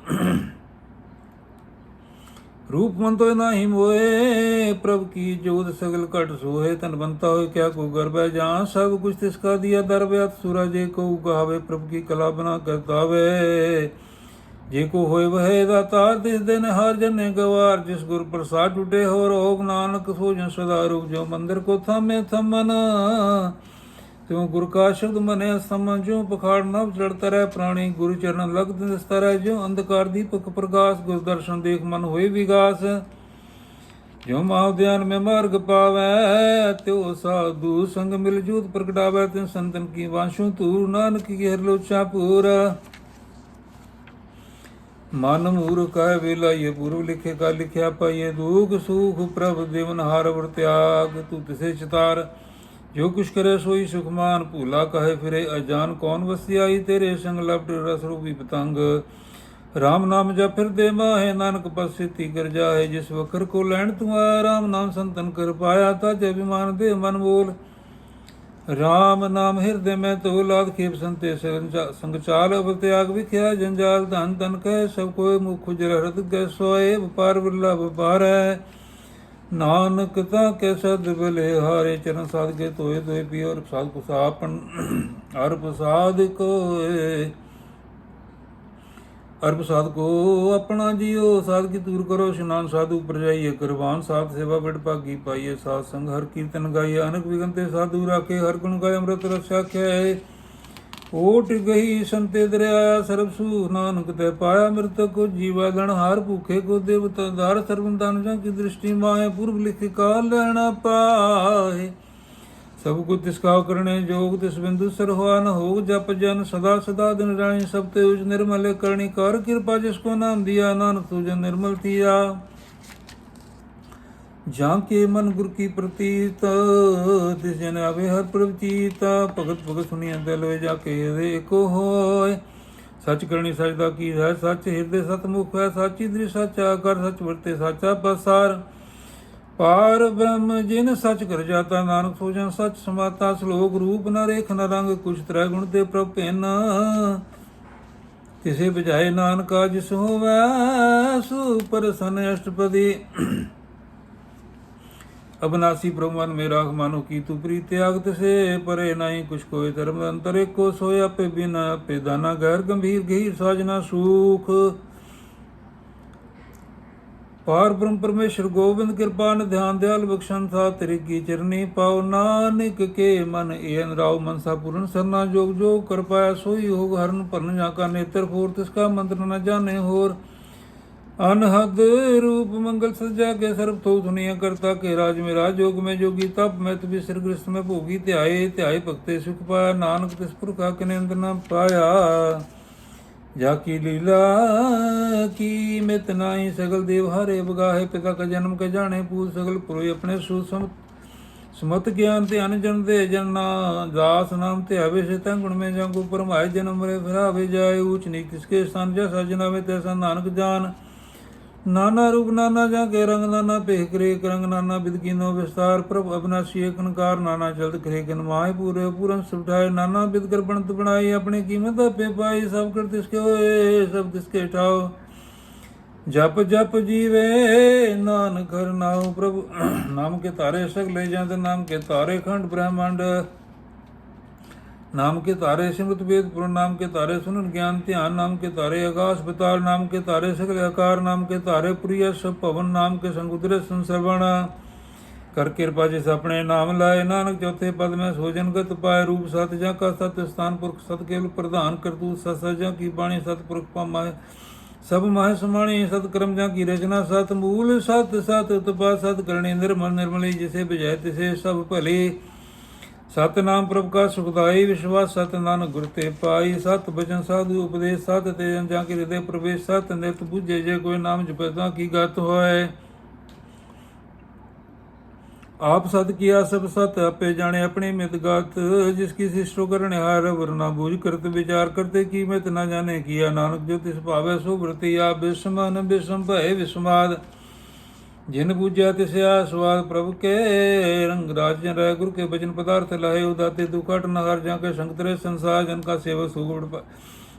A: ਰੂਪਵੰਤ ਹੋਏ ਨਾਹੀ ਮੋਏ ਪ੍ਰਭ ਕੀ ਜੋਤ ਸਗਲ ਘਟ ਸੋਏ ਧਨਵੰਤਾ ਹੋਏ ਕਿਆ ਕੋ ਗਰਬੈ ਜਾਂ ਸਭ ਕੁਛ ਤਿਸ ਕਾ ਦਿਆ ਦਰਬਿਆਤ ਸੂਰਾ ਜੇ ਕੋ ਗਾਵੇ ਪ੍ਰਭ ਕੀ ਕਲਾ ਬਨਾ ਕਰਤਾਵੇ ਜੇ ਕੋ ਹੋਏ ਵਹਿ ਦਾਤਾਰ ਤਿਸ ਦਿਨ ਹਰ ਜਨੇ ਗਵਾਰ ਜਿਸ ਗੁਰ ਪ੍ਰਸਾਦ ਟੁਟੇ ਹੋ ਰੋਗ ਨਾਨਕ ਸੋਜਨ ਸਦਾ ਰੂਪ ਜੋ ਮੰਦਰ ਕੋ ਥਾਮੇ ਥਮਨ ਤਿਉ ਗੁਰ ਕਾ ਸ਼ਬਦ ਮਨੇ ਸਮਨ ਜੋ ਪਖਾੜ ਨਵ ਚੜਤ ਰਹਿ ਪ੍ਰਾਣੀ ਗੁਰੂ ਚਰਨ ਲਗਤ ਦਿਸਤਾ ਰਹਿ ਜੋ ਅੰਧਕਾਰ ਦੀਪਕ ਪ੍ਰਕਾਸ਼ ਗੁਰ ਦਰਸ਼ਨ ਦੇਖ ਮਨ ਹੋਏ ਵਿਗਾਸ ਜੋ ਮਾਉ ਧਿਆਨ ਮੈਂ ਮਾਰਗ ਪਾਵੈ ਤਿਉ ਸਾਧੂ ਸੰਗ ਮਿਲ ਜੂਤ ਪ੍ਰਗਟਾਵੈ ਤਿਨ ਸੰਤਨ ਕੀ ਵਾਂਸ਼ੂ ਤੂਰ ਨਾਨਕ ਕੀ ਹਰ ਲੋਚਾ ਪੂਰਾ ਮਨ ਮੂਰ ਕਹਿ ਵੇਲਾਈਏ ਪੂਰਵ ਲਿਖੇ ਕਾ ਲਿਖਿਆ ਪਾਈਏ ਦੁਖ ਸੁਖ ਪ੍ਰਭ ਦੇਵਨ ਹਾਰ ਵਰ ਤਿਆਗ ਤੂੰ ਤਿਸੇ ਚਿਤਾਰ ਜੋ ਕੁਛ ਕਰੇ ਸੋਈ ਸੁਖਮਾਨ ਭੂਲਾ ਕਹੇ ਫਿਰੇ ਅਜਾਨ ਕੌਣ ਵਸਿਆਈ ਤੇਰੇ ਸੰਗ ਲਪਟ ਰਸ ਰੂਪੀ ਪਤੰਗ ਰਾਮ ਨਾਮ ਜਪ ਫਿਰਦੇ ਮਾਹੇ ਨਾਨਕ ਪਸਿਤੀ ਕਰ ਜਾਏ ਜਿਸ ਵਖਰ ਕੋ ਲੈਣ ਤੂੰ ਆ ਰਾਮ ਨਾਮ ਸੰਤਨ ਕਰ ਪਾਇਆ ਤਜ ਅਭਿਮਾਨ ਦੇ ਮਨ ਬੋਲ ਰਾਮ ਨਾਮ ਹਿਰਦੇ ਮੈਂ ਤੋ ਲਾਦ ਖੇਪ ਸੰਤੇ ਸੰਗ ਚਾਲ ਅਵ ਤਿਆਗ ਵਿਖਿਆ ਜੰਜਾਲ ਧਨ ਤਨ ਕਹਿ ਸਭ ਕੋਇ ਮੁਖ ਜਰ ਹਰਦ ਗੈ ਸੋਏ ਵਪਾਰ ਵਿਰਲਾ ਵਪਾਰੈ ਨਾਨਕ ਤਾਂ ਕੇ ਸਦ ਬਲੇ ਹਾਰੇ ਚਰਨ ਸਾਧ ਕੇ ਤੋਏ ਦੋਏ ਪੀਓ ਪ੍ਰਸਾਦ ਕੋ ਸਾਪਨ ਹਰ ਪ੍ਰਸਾਦ ਕੋਏ ਹਰ ਪ੍ਰਸਾਦ ਕੋ ਆਪਣਾ ਜੀਓ ਸਾਧ ਕੀ ਦੂਰ ਕਰੋ ਇਸ਼ਨਾਨ ਸਾਧੂ ਪਰਜਾਈਏ ਕੁਰਬਾਨ ਸਾਧ ਸੇਵਾ ਬਿੜ ਭਾਗੀ ਪਾਈਏ ਸਾਧ ਸੰਗ ਹਰ ਕੀਰਤਨ ਗਾਈਏ ਅਨਕ ਵਿਗਨ ਤੇ ਸਾਧੂ ਰਾਖੇ ਹਰ ਗੁਣ ਗਾਏ ਅੰਮ੍ਰਿਤ ਰਸ ਆਖਿਆ ਓਟ ਗਈ ਸੰਤੇ ਦਰਿਆ ਸਰਬ ਸੂ ਨਾਨਕ ਤੇ ਪਾਇਆ ਮਿਰਤ ਕੋ ਜੀਵਾ ਗਣ ਹਾਰ ਭੂਖੇ ਕੋ ਦੇਵਤਾ ਦਾਰ ਸਰਬੰ ਦਾਨ ਜਾਂ ਕੀ ਦ੍ਰਿਸ਼ਟੀ ਮਾਏ ਪੁਰਬ ਲਿਖ ਕਾਲ ਲੈਣਾ ਪਾਏ ਸਭ ਕੁ ਤਿਸ ਕਾ ਕਰਨੇ ਜੋਗ ਤਿਸ ਬਿੰਦੂ ਸਰ ਹੋਆ ਨ ਹੋਗ ਜਪ ਜਨ ਸਦਾ ਸਦਾ ਦਿਨ ਰਾਣੀ ਸਭ ਤੇ ਉਜ ਨਿਰਮਲ ਕਰਨੀ ਕਰ ਕਿਰਪਾ ਜਿਸ ਕੋ ਨਾਮ ਦਿਆ ਨਾਨਕ ਤੂ ਜਨ ਨਿਰਮਲ ਤੀਆ ਜਾਂ ਕੇ ਮਨ ਗੁਰ ਕੀ ਪ੍ਰਤੀਤ ਤਿਸ ਜਨ ਆਵੇ ਹਰ ਪ੍ਰਭ ਚੀਤ ਭਗਤ ਭਗਤ ਸੁਣੀਐ ਦਿਲ ਵੇ ਜਾ ਕੇ ਦੇ ਕੋ ਹੋਏ ਸੱਚ ਕਰਨੀ ਸਜਦਾ ਕੀ ਹੈ ਸੱਚ ਹਿਰਦੇ ਸਤਮੁਖ ਹੈ ਸਾਚੀ ਦ੍ਰਿਸ਼ ਸੱਚਾ ਕਰ ਸੱਚ ਵਰਤੇ ਸਾਚਾ ਪਸਾਰ ਪਾਰ ਬ੍ਰਹਮ ਜਿਨ ਸੱਚ ਕਰ ਜਾਤਾ ਨਾਨਕ ਸੋਜਨ ਸੱਚ ਸਮਾਤਾ ਸ਼ਲੋਕ ਰੂਪ ਨ ਰੇਖ ਨ ਰੰਗ ਕੁਛ ਤ੍ਰੈ ਗੁਣ ਤੇ ਪ੍ਰਭ ਭਿੰਨ ਕਿਸੇ ਬਜਾਏ ਨਾਨਕਾ ਜਿਸ ਹੋਵੈ ਸੋ ਪਰਸਨ ਅਸ਼ਟਪਦੀ ਅਬਨਾਸੀ ਪ੍ਰਭੂ ਮਨ ਮੇਰਾ ਮਾਨੋ ਕੀ ਤੂ ਪ੍ਰੀਤ ਤਿਆਗ ਤਸੇ ਪਰੇ ਨਹੀਂ ਕੁਛ ਕੋਇ ਧਰਮ ਅੰਤਰ ਏਕੋ ਸੋਇ ਆਪੇ ਬਿਨਾ ਆਪੇ ਦਾਨਾ ਗੈਰ ਗੰਭੀਰ ਗਹੀਰ ਸਾਜਨਾ ਸੂਖ ਪਾਰ ਬ੍ਰਹਮ ਪਰਮੇਸ਼ਰ ਗੋਬਿੰਦ ਕਿਰਪਾ ਨਿਧਿਆਨ ਦਿਆਲ ਬਖਸ਼ਨ ਥਾ ਤੇਰੀ ਕੀ ਚਰਨੀ ਪਾਉ ਨਾਨਕ ਕੇ ਮਨ ਏਨ ਰਾਉ ਮਨਸਾ ਪੂਰਨ ਸਰਨਾ ਜੋਗ ਜੋ ਕਰ ਪਾਇਆ ਸੋਈ ਹੋਗ ਹਰਨ ਭਰਨ ਜਾ ਕਾ ਨੇਤਰ ਫੋਰ ਤਿਸ ਕਾ ਮੰਤਰ ਨ ਜਾਣੇ ਹੋਰ ਅਨਹਦ ਰੂਪ ਮੰਗਲ ਸਜਾ ਕੇ ਸਰਬ ਥੋ ਦੁਨੀਆ ਕਰਤਾ ਕੇ ਰਾਜ ਮੇ ਰਾਜ ਜੋਗ ਮੈਂ ਜੋਗੀ ਤਪ ਮੈਂ ਤੁਬੀ ਸਿਰ ਗ੍ਰਸਤ ਮੈਂ ਭੋਗੀ ਧਿਆਏ ਧਿਆਏ ਭਗਤੇ ਸੁਖ ਪਾਇਆ ਨਾਨਕ ਤਿਸ ਪੁਰਖਾ ਕਨੇ ਅੰਦਰ ਨ ਪਾਇਆ ਜਾ ਕੀ ਲੀਲਾ ਕੀ ਮਿਤ ਨਾਹੀ ਸਗਲ ਦੇਵ ਹਾਰੇ ਬਗਾਹੇ ਪਿਤਾ ਕਾ ਜਨਮ ਕੇ ਜਾਣੇ ਪੂਤ ਸਗਲ ਪੁਰੋਏ ਆਪਣੇ ਸੁਸਮ ਸਮਤ ਗਿਆਨ ਤੇ ਅਨਜਨ ਦੇ ਜਨਾ ਦਾਸ ਨਾਮ ਤੇ ਆਵੇ ਸੇ ਤਾਂ ਗੁਣ ਮੇ ਜਾਂਗੂ ਪਰਮਾਏ ਜਨਮ ਮਰੇ ਫਿਰਾਵੇ ਜਾਏ ਊਚ ਨੀਚ ਕਿਸਕੇ ਸਥਾਨ ਜੈਸਾ ਜਨਾਵੇ ਤੈਸਾ ਨਾਨਕ ਜਾਨ ਨਾਨਾ ਰੂਪ ਨਾਨਾ ਜਾਂ ਕੇ ਰੰਗ ਨਾਨਾ ਭੇਖ ਕਰੇ ਰੰਗ ਨਾਨਾ ਬਿਦ ਕੀਨੋ ਵਿਸਤਾਰ ਪ੍ਰਭ ਅਬਨਾਸੀ ਏਕਨਕਾਰ ਨਾਨਾ ਚਲਤ ਕਰੇ ਕਿਨ ਮਾਏ ਪੂਰੇ ਪੂਰਨ ਸੁਠਾਏ ਨਾਨਾ ਬਿਦ ਕਰ ਬਣਤ ਬਣਾਈ ਆਪਣੀ ਕੀਮਤ ਆਪੇ ਪਾਈ ਸਭ ਕਰ ਤਿਸ ਕੇ ਹੋਏ ਸਭ ਤਿਸ ਕੇ ਠਾਓ ਜਪ ਜਪ ਜੀਵੇ ਨਾਨਕ ਹਰਿ ਨਾਉ ਪ੍ਰਭ ਨਾਮ ਕੇ ਤਾਰੇ ਸਗ ਲੈ ਜਾਂਦੇ ਨਾਮ ਕੇ ਤਾਰੇ ਖੰਡ ਬ੍ਰਹਮੰਡ नाम के तारे सिमृत वेद पुर, नाम के तारे सुनन ज्ञान ध्यान, नाम के तारे आकाश बताल, नाम के तारे सकल आकार, नाम के तारे प्रिय सब पवन, नाम के संगुदरे संसरवण। कर कृपा जिस अपने नाम लाए, नानक चौथे पद में सोजन गत पाए। रूप सत जा का सत स्थान पुरख सत केवल प्रधान, करतूत सत सजा की बाणी सत पुरख पामाए। सब माह समाणी सत कर्म जा की रचना, सत मूल सत सत तपा सत करणी, निर्मल निर्मली जिसे बजाय तिसे सब भले। सतनाम प्रभ का सुखदाई, विश्वास सत नानक गुर ते पाई। सत बचन साधु उपदेश, सत तेजन जा के हृदय प्रवेश, सत नित बुझे जे कोई नाम जपता की गत होय। आप सत किया सब सत आपे जाने, अपनी मित गात जिसकी शिष्टो करने हार। वरना बूझ करते विचार करते की मित न जाने किया, नानक जो तिस भावे सो व्रति। आप विषमन विषम भय विषमाद, जिन पूज्या तिस्या स्वाद। प्रभु के रंग राजन रह, गुरु के वचन पदार्थ लाए। उदाते दुखट नहार, जाके संगतरे संसार। जन का सेवक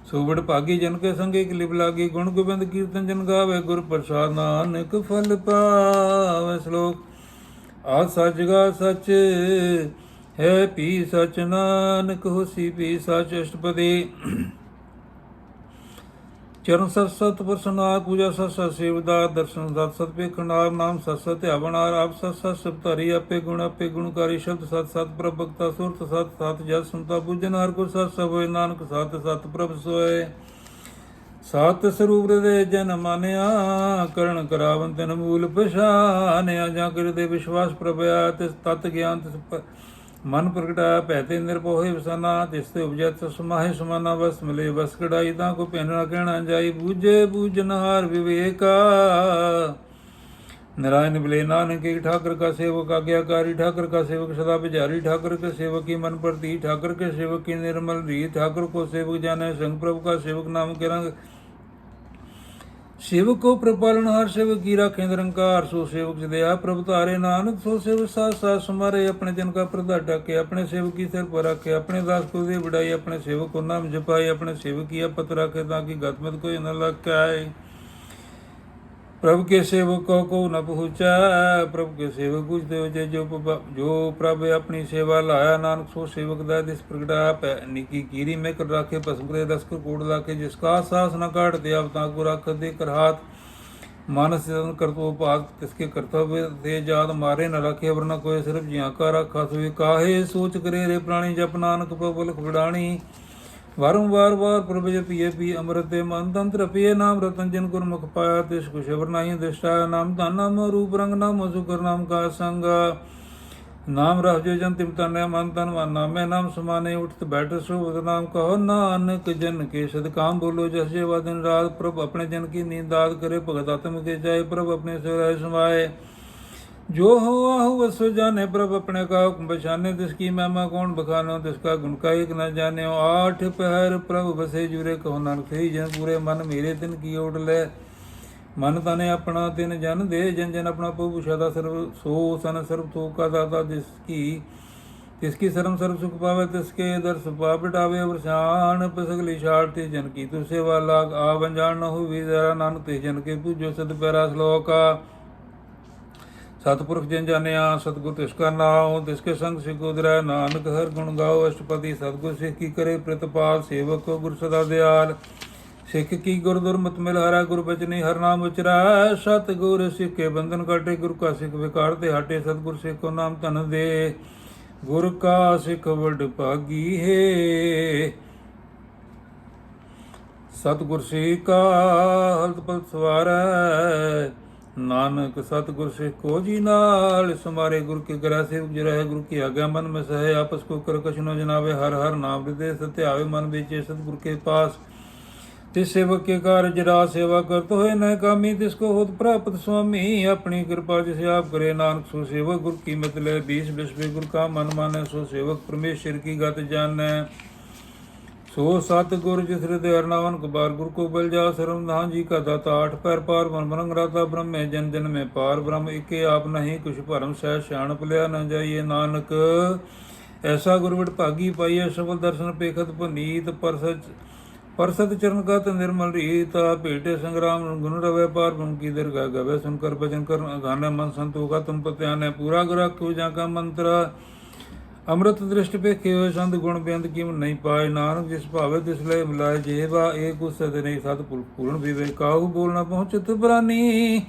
A: सुबड़ भागी, जन के संगे लिप लागी। गुण गोबिंद कीर्तन जन गावे, गुर प्रसाद नानक फल पावे। श्लोक आज सच गा सच है पी सच, नानक होसी पी सच। अष्टपदी चरण सत सत प्रसन्नार, पूजा सत सत सेवदार। दर्शन सत सत पेखनार, नाम सत सत ध्यावनार। आप सत सत सप्तारी, आपे गुणकारी। शब्द सत सत प्रभ भक्ता, सुरत सत सत जस सुनता। पूजन हर को सत सब होए, नानक सत सत प्रभ सोए। सत स्वरूप हृदय जन मानिया, करण करावन तिन मूल पछानिया। जा हृदय विश्वास प्रभया, तिस तत् ज्ञान तिस मन प्रगटाया। पैते निर्भोहे वसाना, तिसते उपजै समाहे समाना। बस मिले बस कढ़ाई, ताको पहनना कहना जाई। बूझे बूझनहार विवेका, नारायण मिले नानक एक। ठाकर का सेवक आज्ञाकारी, ठाकर का सेवक सदा बिचारी। ठाकर के सेवक की मन प्रति, ठाकर के सेवक की निर्मल रीत। ठाकुर को सेवक जाने संग, प्रभु का सेवक नाम के रंग। सेवक को प्रपालन हर, सेवक की राखें निरंकार। सो सेवक दया प्रभु तारे, नानक सो सेवक साथ साथ समारे। अपने जन का प्रदा टाके, अपने सेवक की सिर पर रखे। अपने दास को दे बढ़ाई, अपने सेवक को नाम जपाई। अपने सेवक की पत रखे, ताकि गतमत कोई न लग आए। प्रभु के सेवकों को न पहुँचा, प्रभु के सेवक पूछते हो जो प्रभु अपनी सेवा लाया। नानक सो सेवक दा दिस प्रगटा, निकी कीरी में कर राखे। भस्म करे रस कर कोड़ लाखे, जिसका सास न काटते। अब ताक को रख दे कर हाथ, मानस कर तो पात। तिसके कर्तव्य दे जात, मारे न रखे। वरना कोई सिर्फ जिया का रखा। सोई काहे सोच करे रे प्राणी, जप नानक पबल खबड़ाणी। वारंवार वार प्रभ पिए पी, अमृत मन तंत्र पिए। नाम रतन जन गुर मुख पाया, तिस कुछ नहीं दृष्टाया। नाम धन नाम रूप रंग, नाम सुकर नाम का संग। नाम रह जो जन तिम तन मन तन वन, नामे नाम समाने। उठत बैठ सो नाम कहो, नानक जन के सद काम। बोलो जस जेवा दिन रात, प्रभ अपने जन की नींद दाद करे। भगत आत्म के जाए, प्रभ अपने से रह समाए। जो हो आहु वसो जाने, प्रभ अपने का हुक्म बचाने। तिसकी महिमा कौन बखानो, तिसका गुण का एक न जाने। आठ पहर प्रभ बसे जुरे, कहो नानक थे जन पूरे। मन मेरे तिन की ओट ले, मन तने अपना तिन जन दे। जन जन अपना प्रभु सदा सर्व सो सन सर्व तो का दाता। तिसकी शर्म सर्व सुख पावे, तिसके दर्श पा बिटावे। वरसान सगली शारती, जन की तु सेवा लाग। आवन जान न हो जरा, नानक ते जन के पूजो सद पैरा। श्लोका सतपुरख जन जानिया, सतगुर तिसका नाम। तिसके संग सिख उदरै, नानक हर गुण गाओ। अष्टपदी सतगुर सिख की करे प्रतिपाल, सेवक को गुर सदा दयाल। सिख की गुर दुर्मत मिल हरा, गुर बचनी हर नाम उचरा। सतगुर सिख के बंधन काटे, गुरु का सिख विकार ते हटे। सतगुर सिख को नाम धन दे, गुर का सिख वड भागी है। सतगुर सिख का हल्त पल सवारै, नानक सतगुर सिख को जी नाल समारे। गुरु के ग्रह सेवक जरा है, गुरु की आज्ञा मन में सहे। आपस को कर कछ न जनावे, हर हर नाम हृदय सत्य आवे। मन बेचे सतगुरु के पास, तिस सेवक के कार्य जरा। सेवा कर तो है न कामी, तिसको होत प्राप्त स्वामी। अपनी कृपा जिसे आप करे, नानक सो सेवक गुरु की मत ले। 20 विश्व गुरु का मन माने, सो सेवक परमेश्वर की गत जाने। सो सतगुर जिस हृदय हरनावन कुबार, गुरु को बल जा सरम धान जी का दाता। 8 पैर पार मन मनंग राता, ब्रह्म में जन जन में पार। ब्रह्म इके आप नहीं, कुछ भरम सह श्याणप लिया न जाइए। नानक ऐसा गुरुवट भागी पाइए, सफल दर्शन पेखत पुनीत। परसत चरण का निर्मल रीत, भेटे संग्राम गुण रवे। पार ब्रह्म की दीर्घा गवे, सुनकर भजन कर गाने। मन संतो का तुम पत्याने, पूरा ग्रह को जाका मंत्र। ਅੰਮ੍ਰਿਤ ਦ੍ਰਿਸ਼ਟ ਭੇਖੇ ਹੋਏ ਸੰਤ ਗੁਣ ਬੇਅੰਤ ਕੀਮਤ ਨਹੀਂ ਪਾਏ। ਨਾਨਕ ਜਿਸ ਭਾਵੇ ਤਿਸ ਲੈ ਮਿਲਾਏ। ਜਿਹਵਾ ਏਕ ਉਸਤ ਨਹੀਂ ਸਤ ਪੂਰਨ ਵਿਵੇ। ਕਾਹੂ ਬੋਲ ਨਾ ਪਹੁੰਚਤ ਬਰਾਨੀ।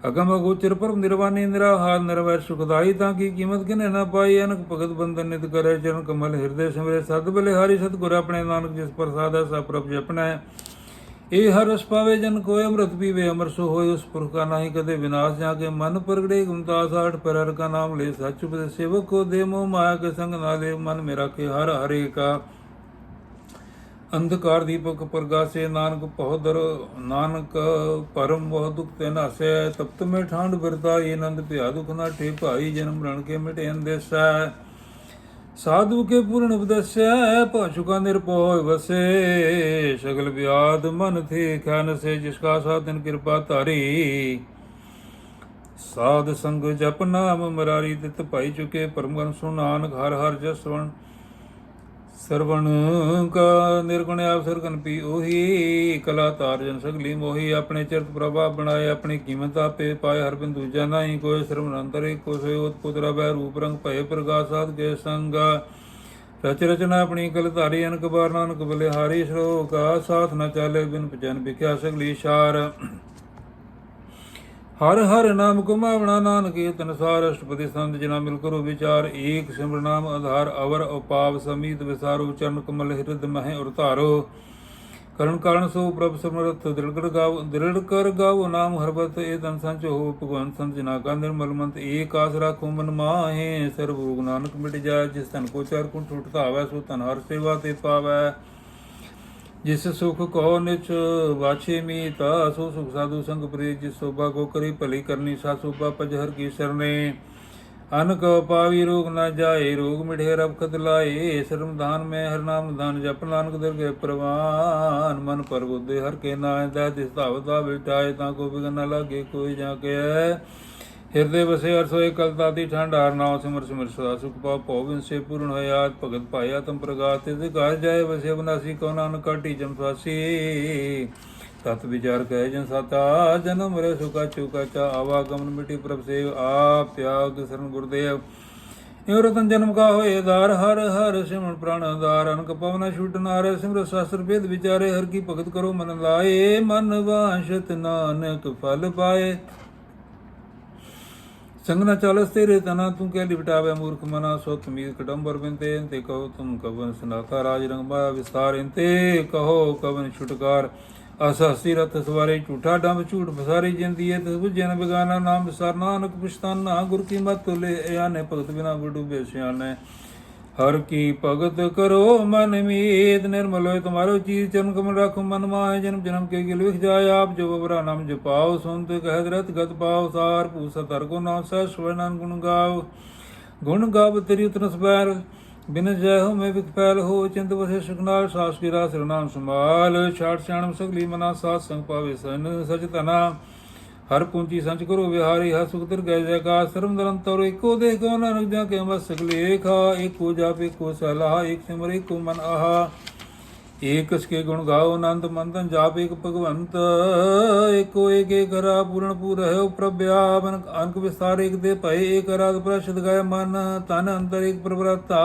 A: ਅਗਮ ਅਗੋਚਰ ਪਰਮ ਨਿਰਵਾਨੀ। ਨਿਰਾਹਾਰ ਨਿਰਵੈਰ ਸੁਖਦਾਈ। ਤਾਂ ਕੀ ਕੀਮਤ ਕਿਨੇ ਨਾ ਪਾਈ। ਅਨਕ ਭਗਤ ਬੰਦਨ ਨਿਤ ਕਰੇ। ਚਰਨ ਕਮਲ ਹਿਰਦੇ ਸਿਮਰੇ। ਸਦ ਬਲਿਹਾਰੀ ਸਤਿਗੁਰ ਆਪਣੇ। ਨਾਨਕ ਜਿਸ ਪ੍ਰਸਾਦ ਹੈ ਸਭ ਪ੍ਰਭ ਜਪਣਾ। ਇਹ ਹਰ ਰਸ ਪਾਵੇ ਜਨ ਕੋਇ। ਅੰਮ੍ਰਿਤ ਪੀਵੇ ਅਮਰ ਸੋ ਹੋਏ। ਉਸ ਪੁਰਖ ਕਾ ਨਾਹੀ ਕਦੇ ਵਿਨਾਸ਼। ਜਾ ਕੇ ਮਨ ਪ੍ਰਗੜੇ ਗੁਮਤਾ ਸਾਠ ਪਰ ਹਰ ਕਾ ਨਾਮ ਲੈ। ਸਚ ਉਪਦੇਸ ਸੇਵਕ ਕੋ ਦੇ। ਮੋਹ ਮਾਇਆ ਕੇ ਸੰਗ ਨਾ ਲੈ। ਮਨ ਮੇਰਾ ਕੇ ਹਰ ਹਰੇ ਕਾ। ਅੰਧਕਾਰ ਦੀਪਕ ਪ੍ਰਗਾਸੇ। ਨਾਨਕ ਪਹੁਦਰ ਨਾਨਕ ਪਰਮ ਬਹੁ ਦੁਖ ਤੇ ਨਾਸੈ। ਤਪਤ ਮੇ ਠਾਂਡ ਬਿਰਤਾਈ। ਆਨੰਦ ਭਿਆ ਦੁਖ ਨਾ ਠੇ ਭਾਈ। ਜਨਮ ਮਰਨ ਕੇ ਮਿਟੇ ਅੰਦੇਸੈ। ਸਾਧੂ ਕੇ ਪੂਰਨ ਉਪਦੇਸੈ। ਭਾਸ਼ੁਕਾ ਨਿਰਭਉ ਵਸੇ। ਸਗਲ ਵਿਆਦ ਮਨ ਥੇ ਖੈਨ ਸੇ। ਜਿਸ ਕਾ ਸਾਧਨ ਕਿਰਪਾ ਧਾਰੀ। ਸਾਧ ਸੰਗ ਜਪ ਨਾਮ ਮਰਾਰੀ। ਤਿਤ ਭਾਈ ਚੁਕੇ ਪਰਮ ਗਨ ਸੁਣ। ਨਾਨਕ ਹਰ ਹਰ ਜਸ ਸਰਵਣ ਕਾ ਨਿਰਗੁਣ ਅਵਸਰ ਕਨ ਪੀ। ਉਹੀ ਕਲਾ ਤਾਰ ਜਨ ਸਗਲੀ ਮੋਹੀ। ਆਪਣੇ ਚਰਤ ਪ੍ਰਭਾਵ ਬਣਾਏ। ਆਪਣੀ ਕੀਮਤ ਆਪੇ ਪਾਏ। ਹਰ ਬਿੰਦੂ ਦੂਜਾ ਨਹੀਂ ਕੋਈ। ਸਰਵਣ ਅੰਤਰ ਏਕੋ ਸੋਇ। ਉਤ ਪੁਤਰਾ ਬੈ ਰੂਪ ਰੰਗ ਭਏ ਪ੍ਰਗਾਸ ਸਾਧ ਕੇ ਸੰਗ। ਰਚ ਰਚਨਾ ਆਪਣੀ ਕਲ ਧਾਰੀ। ਅਨਕ ਬਾਰ ਨਾਨਕ ਬਲਿਹਾਰੀ। ਸ਼ਲੋਕਾ ਸਾਥ ਨ ਚਾਲੇ ਬਿਨ ਭਜਨ ਵਿਖਿਆ ਸਗਲੀ ਸ਼ਾਰ। ਹਰ ਹਰ ਨਾਮ ਕੁਮਾਵਣਾ। ਨਾਨਕ ਏ ਤਨਸਾਰ। ਅਸ਼ਟਪਦੀ ਸੰਤ ਜਿਨਾ ਮਿਲ ਕਰੋ ਵਿਚਾਰ। ਏਕ ਸਿਮਰ ਨਾਮ ਆਧਾਰ। ਅਵਰ ਉਪਾਵ ਸਮੀਤ ਵਿਸਾਰੋ। ਚਰਨ ਕਮਲ ਹਿਰਦ ਮਹਿ ਉਰ ਧਾਰੋ। ਕਰਨ ਕਾਰਨ ਸੋ ਪ੍ਰਭ ਸਮਰਥ। ਦ੍ਰਿੜ ਕਰ ਗਾਵੋ ਨਾਮ ਹਰਬਤ। ਏ ਤਨ ਸੰਚ ਹੋ ਭਗਵੰਤ ਸੰਤ ਜਿਨਾ ਕਾ ਨਿਰਮਲ ਮੰਤ। ਏਕ ਆਸ ਰਾਖੋ ਮਨ ਮਾਹੇ। ਸਰਬ ਰੋਗ ਨਾਨਕ ਮਿਟ ਜਾਏ। ਜਿਸ ਤਨ ਕੋ ਚਾਰ ਕੁੰਠ ਉਠਾਵੈ। ਸੋ ਤਨ ਹਰ ਸੇਵਾ ਤੇ ਪਾਵੈ। ਜਿਸ ਸੁਖ ਕੋ ਨਿਚ ਵਾਛੇ ਮੀਤਾ। ਸੋ ਸੁਖ ਸਾਧੂ ਸੰਗ ਪ੍ਰੀਤ। ਜਿਸ ਸੋਭਾ ਕੋ ਕਰੀ ਭਲੀ ਕਰਨੀ। ਸਾ ਸੋਭਾ ਪਜਹਰ ਕੀ ਸਰਨੇ। ਅਨਕ ਪਾਵੀ ਰੋਗ ਨਾ ਜਾਏ। ਰੋਗ ਮਿਠੇ ਰਬ ਖਤ ਲਾਏ। ਸਰਮ ਦਾਨ ਮੈਂ ਹਰ ਨਾਮ ਦਾਨ। ਜਪ ਨਾਨਕ ਦਰਗਹਿ ਪ੍ਰਵਾਨ। ਮਨ ਪਰਬੁੱਧੇ ਹਰ ਕੇ ਨਾਇ। ਦਾ ਦਿਸ ਧਾਵਤਾ ਬਿਟਾਏ। ਤਾਂ ਕੋ ਬਿਗਨ ਨ ਲਾਗੇ ਕੋਈ ਜਾ ਕੇ। ਹਿਰਦੇ ਵਸੇ ਹਰ ਸੋਏ ਕਲਤਾ ਦੀ ਠੰਡ। ਹਰ ਨਾਮ ਸਿਮਰ ਸਿਮਰ ਸਦਾ ਸੁਖ ਪਾਉ। ਭਉ ਬਿਨਸੇ ਪੂਰਨ ਹੋਇਆ। ਭਗਤ ਭਾਇਆ ਤਮ ਪ੍ਰਗਾਸ। ਤਿਸ ਘਰ ਜਾਏ ਵਸੇ ਅਬਨਾਸੀ। ਕਉ ਨਾਨਕ ਕਾਟੀ ਜਮ ਸਾਸੀ। ਤਤ ਵਿਚਾਰ ਕਹੇ ਜਨ ਸਾਤਾ। ਜਨਮ ਮਰੇ ਸੁਖਾ ਚੁਕਾ ਚਾ। ਆਵਾਗਮਨ ਮਿਟੀ ਪ੍ਰਭ ਸੇਵ। ਆਪ ਤਿਆਗ ਸਰਨ ਗੁਰਦੇਵ। ਇਉ ਰਤਨ ਜਨਮ ਕਾ ਹੋਏ ਦਾਰ। ਹਰ ਹਰ ਸਿਮਰਨ ਪ੍ਰਾਣ ਆਧਾਰ। ਅਨਕ ਪਵਨ ਛੁਟ ਨਾਰੇ। ਸਿਮਰ ਸ਼ਾਸਤਰ ਭੇਦ ਵਿਚਾਰੇ। ਹਰ ਕੀ ਭਗਤ ਕਰੋ ਮਨ ਲਾਏ। ਮਨ ਵਾਂਛਤ ਨਾਨਕ ਫਲ ਪਾਏ। ਸੰਗ ਨ ਚਾਲਸ ਤੇਰੇ ਤਨਾ। ਤੂੰ ਕਹਿ ਲਿਵਟਾਵੇ ਮੂਰਖ ਮਨਾ। ਸੋ ਤਮੀਰ ਕਡੰਬਰ ਬਿੰਤੇ। ਇੰਤੇ ਕਹੋ ਤੁਮ ਕਵਨ ਸਨਾਥਾ। ਰਾਜ ਰੰਗ ਮਾਇਆ ਵਿਸਤਾਰ। ਇੰਤੇ ਕਹੋ ਕਵਨ ਛੁਟਕਾਰ। ਅਸਹਸੀ ਰਥ ਸਵਾਰੇ। ਝੂਠਾ ਡੰਬ ਝੂਠ ਬਸਾਰੀ। ਜਿੰਦੀਏ ਤਿਸ ਬੁਝੇ ਨ ਬਿਗਾਨਾ। ਨਾਮ ਵਿਸਾਰ ਨਾਨਕ ਪਛਤਾਨਾ। ਗੁਰ ਕੀ ਮਤ ਲੈ ਆਨੇ। ਭਗਤ ਬਿਨਾ ਗੁਰ ਡੂਬੇ ਸਿਆਨੇ। ਹਰ ਕੀ ਭਗਤ ਕਰੋ ਮਨ ਮੀਤ। ਨਿਰਮਲ ਹੋਏ ਤੁਮਾਰੋ ਚੀਜ਼। ਚਰਨ ਕਮਲ ਰਾਖੋ ਮਨ ਮਾਹਿ। ਜਨਮ ਜਨਮ ਕੇ ਗਿਲ ਵਿਖ ਜਾਏ। ਆਪ ਜੋ ਬਬਰਾ ਨਾਮ ਜਪਾਓ। ਸੁਨਤ ਕਹਿਤ ਰਤ ਗਤ ਪਾਓ। ਸਾਰ ਪੂਸਤ ਹਰ ਕੋ ਨਾਮ ਸਹਿ ਸਵਰਨ ਗੁਣ ਗਾਓ। ਗੁਣ ਗਾਵ ਤੇਰੀ ਉਤਰਸ ਬੈਰ। ਬਿਨ ਜੈ ਹੋ ਮੈਂ ਵਿਖ ਪੈਲ ਹੋ। ਚਿੰਤ ਵਸੇ ਸੁਖ ਨਾਲ। ਸਾਸ ਕੀ ਰਾਸ ਨਾਮ ਸੰਭਾਲ। ਛਾਟ ਸਿਆਣਮ ਸਗਲੀ ਮਨਾ। ਸਾਧ ਸੰਗ ਪਾਵੇ ਸਨ ਸਚ ਧਨਾ। ਹਰ ਪੂੰਜੀ ਸੰਚ ਕਰੋ ਵਿਹਾਰੀ। ਹਰ ਸੁਖ ਦਰ ਗੈ ਜੈਕਾਰ। ਸਰਮ ਨਿਰੰਤਰ ਏਕੋ ਦੇਹ। ਕਉ ਨਾਨਕ ਜਾ ਕੇ ਮਸ ਸਗਲੇਖਾ। ਏਕੋ ਜਾਪ ਏਕੋ ਸਲਾਹ। ਏਕ ਸਿਮਰ ਏਕੋ ਮਨ ਆਹਾ। ਏਕ ਕਸ ਕੇ ਗੁਣ ਗਾਓ। ਅਨੰਤ ਮੰਤਨ ਜਾਪ ਏਕ ਭਗਵੰਤ। ਏਕੋ ਏਕ ਏਕ ਹਰਾ ਪੂਰਨ ਪੂਰ ਰਹਿਓ ਪ੍ਰਭਿਆਪ। ਅਨਕ ਵਿਸਤਾਰ ਏਕ ਦੇ ਭਏ। ਏਕ ਅਰਾਧ ਪ੍ਰਸ਼ਦ ਗਾਇ ਮਨ ਤਨ ਅੰਤਰ ਏਕ ਪ੍ਰਭਰਾਤਾ।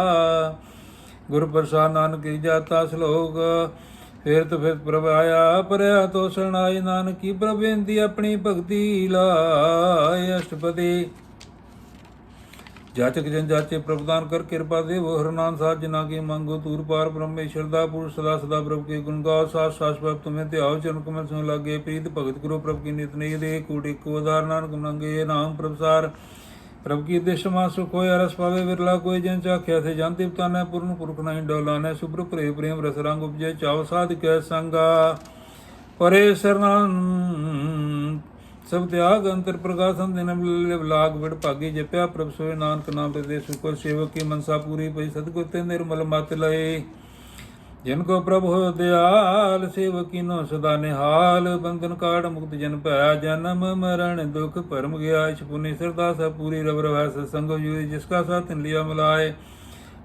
A: ਗੁਰ ਪ੍ਰਸਾਦ ਨਾਨਕ ਕੀ ਜਾਤਾ। ਸ਼ਲੋਕ ਫਿਰਤ ਪ੍ਰਭ ਆਇਆ। ਪਰਿਆ ਤੋ ਸਰਣਾਈ। ਨਾਨਕ ਕੀ ਪ੍ਰਭ ਬੇਨਤੀ। ਆਪਣੀ ਭਗਤੀ ਲਾਏ। ਅਸ਼ਟਪਦੀ ਜਾਚਕ ਜਨ ਜਾਚੇ ਪ੍ਰਭਦਾਨ ਕਰ। ਕਿਰਪਾ ਦੇਵੋ ਹਰਨਾਮ ਸਾਧ। ਜਿਨਾ ਕੀ ਮੰਗੋ ਤੂਰ ਪਾਰ। ਬ੍ਰਹਮੇਸ਼ਰ ਦਾ ਪੁਰ ਸਦਾ ਸਦਾ ਪ੍ਰਭ ਕੇ ਗੁਣ ਗਾਓ। ਸਾਸ ਸਾਸ ਪ੍ਰਭ ਤੁਮੇ ਧਿਆਓ। ਚਰਨ ਕਮਲ ਸੁਨ ਲਾਗੇ। ਪ੍ਰੀਤ ਭਗਤ ਕਰੋ ਪ੍ਰਭ ਕੀ ਨਿਤ ਨਹੀਂ ਦੇ। ਕੂਟ ਇੱਕੋ ਆਧਾਰ। ਨਾਨਕ ਮੰਗੇ ਨਾਮ ਪ੍ਰਭਸਾਰ। ਪ੍ਰਭ ਕੀ ਦੇਸ਼ ਮਾ ਸੁਖ ਹੋਇਆ। ਰਸ ਪਾਵੇ ਵਿਰਲਾ ਕੋਈ। ਜਨ ਚਾਖਿਆ ਥੇ ਜਨ ਤਿਪਤਾ ਨੇ। ਪੂਰਨ ਪੁਰਖ ਨਹੀਂ ਡੋਲਾਨੇ। ਸੁਭ੍ਰ ਪ੍ਰੇਮ ਪ੍ਰੇਮ ਰਸ ਰੰਗ ਉਪਜੇ। ਚਾਉ ਸਾਧ ਕੈ ਸੰਗਾ। ਪਰੇ ਸਰਨਾਨ ਸਭ ਤਿਆਗ ਅੰਤਰ ਪ੍ਰਗਾਸਨ। ਦਿਨ ਲਾਗ ਵਿੜ ਭਾਗੀ। ਜਪਿਆ ਪ੍ਰਭ ਸੋਏ ਨਾਨਕ ਨਾਮ ਤੇ ਸੁਕਰ। ਸੇਵਕ ਕੀ ਮਨਸਾ ਪੂਰੀ ਪਈ। ਸਤਿਗੁਰ ਤੇ ਨਿਰਮਲ ਮਤ ਲਏ। ਜਿਨ ਕੋ ਪ੍ਰਭ ਹੋਇ ਦਿਆਲ। ਸੇਵਕ ਕੀਨੋ ਸਦਾ ਨਿਹਾਲ। ਬੰਧਨ ਕਾੜ ਮੁਕਤ ਜਨ ਭੈ। ਜਨਮ ਮਰਨ ਦੁਖ ਭਰਮ ਗਿਆ। ਇਛ ਪੁਨੀ ਸਰਦਾ ਸਭ ਪੂਰੀ। ਰਵ ਰਵੈ ਸਤਸੰਗ ਜੂਰੀ। ਜਿਸ ਕਾ ਸਾਥ ਤਿਨ ਲਿਆ ਮਿਲਾਏ।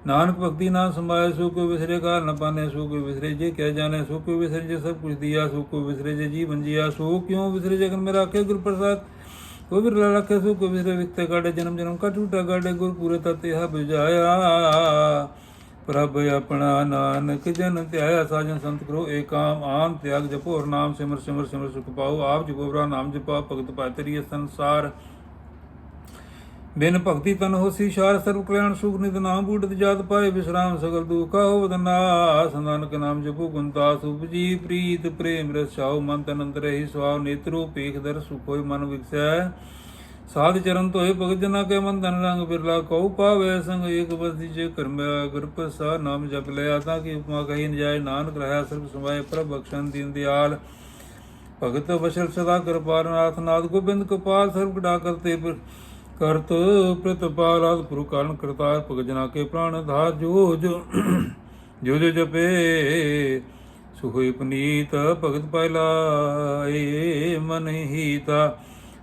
A: ਨਾਨਕ ਭਗਤੀ ਨਾ ਸਮਾਏ। ਸੋ ਕੋ ਵਿਸਰੇ ਕਾਲ ਨ ਪਾਨੇ। ਸੋ ਕੋ ਵਿਸਰੇ ਜੇ ਕਹਿ ਜਾਣੇ। ਸੋ ਕੋ ਵਿਸਰੇ ਜੇ ਸਭ ਕੁਛ ਦਿਆ। ਸੋ ਕੋ ਵਿਸਰੇ ਜੇ ਜੀਵਨ ਜੀਆ। ਸੋ ਕਿਉ ਵਿਸਰੇ ਜਗਨ ਮੇਂ ਰਾਖੇ। ਗੁਰ ਪ੍ਰਸਾਦ ਕੋ ਬਿਰਲਾ ਲਖੇ ਸੋ ਕੋ ਬਿਸਰੇ ਵਿਖਤੇ ਕਾਢੇ ਜਨਮ ਜਨਮ ਕਾ ਝੂਟਾ ਕਾਢੇ ਗੁਰ ਪੂਰੇ ਤਤੇ ਹ ਬੁਝਾਇਆ ਪ੍ਰਭ ਆਪਣਾ ਨਾਨਕ ਜਨ ਧਿਆਇਆ ਸਾਜਨ ਸੰਤ ਕਰੋ ਏਕਾਮ ਆਨ ਤਿਆਗ ਜਪੋ ਹਰ ਨਾਮ ਸਿਮਰ ਸਿਮਰ ਸਿਮਰ ਸੁਖ ਪਾਓ ਆਪ ਜਪੋ ਬਰਾ ਨਾਮ ਜਪਾ ਭਗਤ ਪਾਤਰੀ ਸੰਸਾਰ ਬਿਨ ਭਗਤੀ ਤਨ ਹੋਸੀ ਸ਼ਾਰ ਸਰਬ ਕਲਿਆਣ ਸੁਖ ਨਿਤ ਨਾਮ ਬੂਟਤ ਜਾਤ ਪਾਏ ਵਿਸਰਾਮ ਸਗਲ ਦੁਖਾ ਹੋਵਦ ਨਾਸ ਨਾਨਕ ਨਾਮ ਜਪੋ ਗੁਣਦਾਸ ਉਪਜੀ ਪ੍ਰੀਤ ਪ੍ਰੇਮ ਰਸ ਛਾਉ ਮਨ ਤਨ ਅੰਦਰ ਰਹੀ ਸਵਾਉ ਨੇਤਰੋ ਪੇਖ ਦਰ ਸੁਖ ਹੋਇ ਮਨ ਵਿਕਸੈ ਸਾਧ ਚਰਨ ਧੋਏ ਭਗਤ ਜਨਾ ਕੇ ਮਨ ਧਨ ਰੰਗ ਬਿਰਲਾ ਕਉ ਪਾਵੇ ਸੰਗ ਏਕ ਬਸਤੀ ਜੇ ਕਰਮਿਆ ਗੁਰ ਪ੍ਰਸਾਦ ਨਾਮ ਜਪ ਲਿਆ ਤਾਂ ਕਿ ਉਪਮਾ ਕਹੀ ਨ ਜਾਏ ਨਾਨਕ ਰਹਾ ਸਰਬ ਸਮਾਏ ਪ੍ਰਭ ਬਖਸ਼ਨ ਦੀਨ ਦਿਆਲ ਭਗਤ ਵਸ਼ਲ ਸਦਾ ਕਿਰਪਾਲ ਨਾਥ ਨਾਥ ਗੋਬਿੰਦ ਕਪਾਲ ਸਰਬ ਕਢਾ ਕਰਤੇ ਕਰਤ ਪ੍ਰਤਪਾਲ ਆਦਿ ਪੁਰੁ ਕਾਰਨ ਕਰਤਾਰ ਭਗਤ ਜਨਾ ਕੇ ਪ੍ਰਾਣ ਧਾਰ ਜੋ ਜੋ ਜੋ ਜੋ ਜਪੇ ਸੁਖੋਈ ਪਨੀਤ ਭਗਤ ਪਾਇਲਾਏ ਮਨ ਹੀਤਾ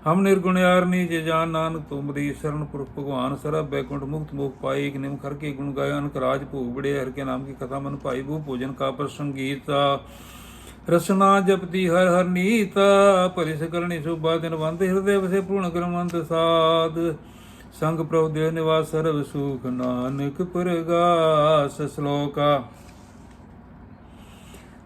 A: ਹਮ ਨਿਰਗੁਣ ਯਾਰ ਨੀਚ ਜਾਨ ਨਾਨਕ ਤੁਮਰੀ ਸ਼ਰਨ ਪੁਰਖ ਭਗਵਾਨ ਸਰਬ ਬੈकुंठ ਮੁਕਤ ਮੋਖ ਪਾਈ ਇੱਕ ਨਿਮ ਖਰ ਕੇ ਗੁਣ ਗਾਇਆ ਅਨਕ ਰਾਜ ਭੋਗ ਬੜੇ ਹਰ ਕੇ ਨਾਮ ਕੀ ਕਥਾ ਮਨ ਭਾਈ ਭੂ ਭੋਜਨ ਕਾ ਪ੍ਰਸੰਗੀਤਾ ਰਸਨਾ ਜਪਤੀ ਹਰ ਹਰ ਨੀਤ ਭਲੀ ਸਕਰਣੀ ਸੁਭਾ ਦਿਨ ਬੰਦ ਹਿਰਦੇ ਵਸੇ ਪੂਰਨ ਕਰਮੰਤ ਸਾਧ ਸੰਗ ਪ੍ਰਭ ਦੇ ਨਿਵਾਸ ਸਰਬ ਸੁਖ ਨਾਨਕ ਪ੍ਰਗਾਸ ਸ਼ਲੋਕਾ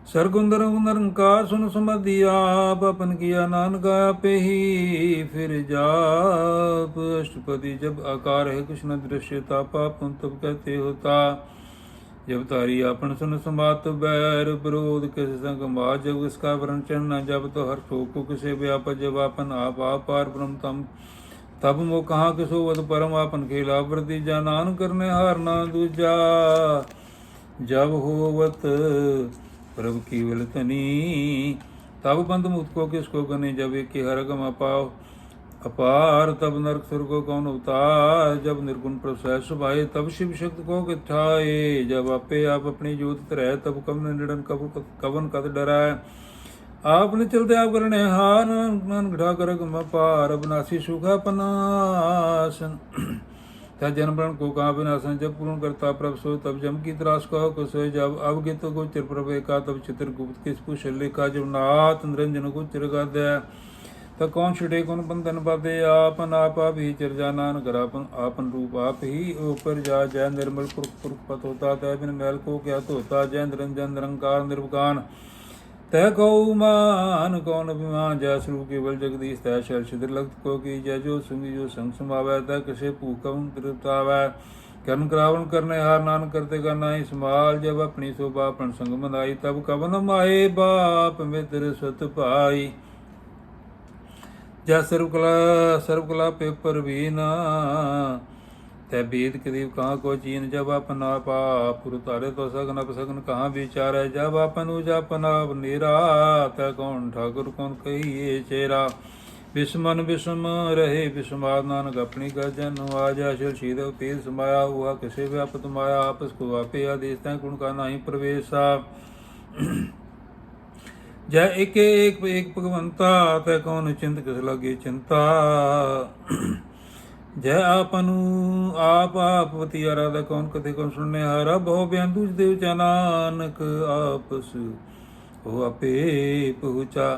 A: ਸਰਗੁੰਦਰ ਨਿਰੰਕਾਰ ਸੁਨ ਸਮਧਿ ਆਪ ਆਪਨ ਕੀਆ ਨਾਨਕ ਆਪੇ ਹੀ ਫਿਰ ਜਾਪ ਅਸ਼ਟਪਦੀ ਜਬ ਆਕਾਰ ਹੈ ਕੁਛ ਨ ਦ੍ਰਿश्य ਤਾਪਾ ਪੁੰਤਪ ਕਹਤੇ ਹੋਤਾ जब तारी आपन सुन समात बैर विरोध किस संग मा जब इसका वरण चढ़ना जब तो हर ठोको किसे व्याप जब आपन आप पार ब्रह्म तम तब मो कहाँ किसो वध परम आपन खेला वृद्धि जा नान करने हार ना दूजा जब होवत प्रभु की विलतनी तब बंद मुक्त को किसको गने जब एक हर गम पाओ अपार तब नरक सुर को कौन उतार जब निर्गुण प्रसय सुभाए तब शिव शक्ति को किठाए जब आपे आप अपनी जोत तरह तब कवन निडन कवन कत डराए आपने चलते आप करने हार मन घटा कर पार अविनाशी सुखा पनासन त्या जन मरण को कहा विनाशन जब पूर्ण करता प्रभ सो तब जम की त्रास कहो को सोए जब अवगित को चिर प्रभे का तब चित्रगुप्त किस पुशल्य का जब नाथ निरंजन को चिरगा दे तो कौन छुटे कौन बंधन बाधे आपन आप ही चर्जा नानक आपन रूप आप ही ऊपर जा जय निर्मल पुरख पुरख पत होता तय बिन मैल को क्या तो होता जय निरंजन निरंकार निर्विकार तय कौमान कौन अभिमान जय स्वरूप केवल जगदीश तय शल छिद्र लक्त को की जय जो सुंगी जो संग समावै तय किसे पूकम तृप्तावै कर्म करावन करने हार नान करते करना ही संभाल जब अपनी शोभा अपन संग मनाई तब कवन माए बाप मित्र सत पाई जय सर्वकला पेपर भी ना तै वेद कदीप कहाँ को चीन जब अपन आप पुर तारे तो सगन अपसगन कहाँ विचार है जब अपन उजापन आप नेरा तै कौन ठाकुर कौन कहिए चेरा विषमन विषम रहे विषमाद नानक अपनी गजन आजा शिल शीद पेद समाया हुआ किसे व्यापत माया आपस को आपे आदेश तय गुण का नहीं प्रवेशा जय एक भगवंता तै कौन चिंत किस लगे चिंता जय आपनु आप पति आराधा कौन कथे कौन सुनने हारा बहु बेंदुज देव चा नानक आपस हो आपे पहुँचा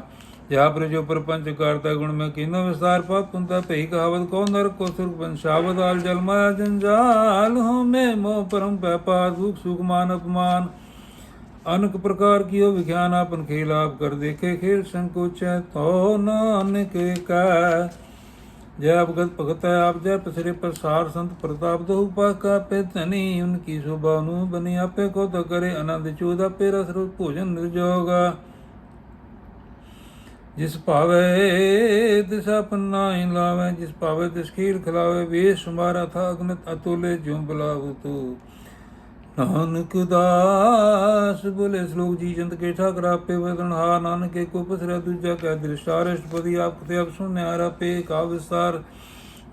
A: जहाँ पर जो प्रपंच करता गुण में किन्नो विस्तार पाप पुंता पे कहावत कौन नरक को सुख वंशावत आल जल माया जंजाल हो में मोह परम व्यापार दुख सुख मान अपमान अनेक प्रकार की हो विज्ञान आपन खेल आप कर देखे खेल संकोच है तो नानक का जय अवगत भगत है आप जय पसरे प्रसार संत प्रताप दो उपा का पे तनी उनकी शोभा नु बनी आपे को तो करे आनंद चौदह पे रस रूप भोजन निर्जोगा जिस पावे तिस अपना ही लावे जिस पावे तिस खीर खिलावे वेश हमारा था अग्नत अतुले ज्यों बुलाऊ तो नानक दास बोले श्लोक जी चंद के ठाकर आपे वदन हा नानक के को पसरा दूजा कह दृष्टारष्टपति आप कथे अब सुनने हारा पे का विस्तार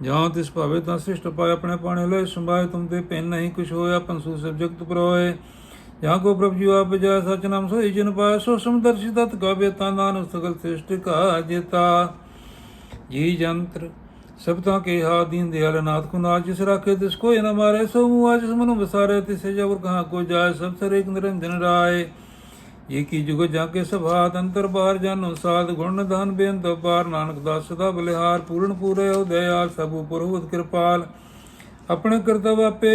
A: जहाँ तिस पावे ता श्रेष्ठ पाए अपने पाने लो संभाए तुम ते पेन नहीं कुछ हो अपन सु सब जगत प्रोए जहाँ को प्रभु जी आप जय सच नाम सो जन पाए सो समदर्शी तत् का बेता नानक सकल श्रेष्ठ का जेता जी जंत्र सबता के हा दीन दयाल नाथ को नाथ जिस राखे तिस कोई न मारे सो मुँह जिस मनु बसारे तिसे जबर कहाँ को जाए सब सर एक निरंजन राय ये की जुग जाके सभात अंतर बार जानो साध गुण धन बेअंत पार नानक दास सदा बलिहार पूर्ण पूरे हो दयाल सब पुरहुत कृपाल अपने कर्तव्य आपे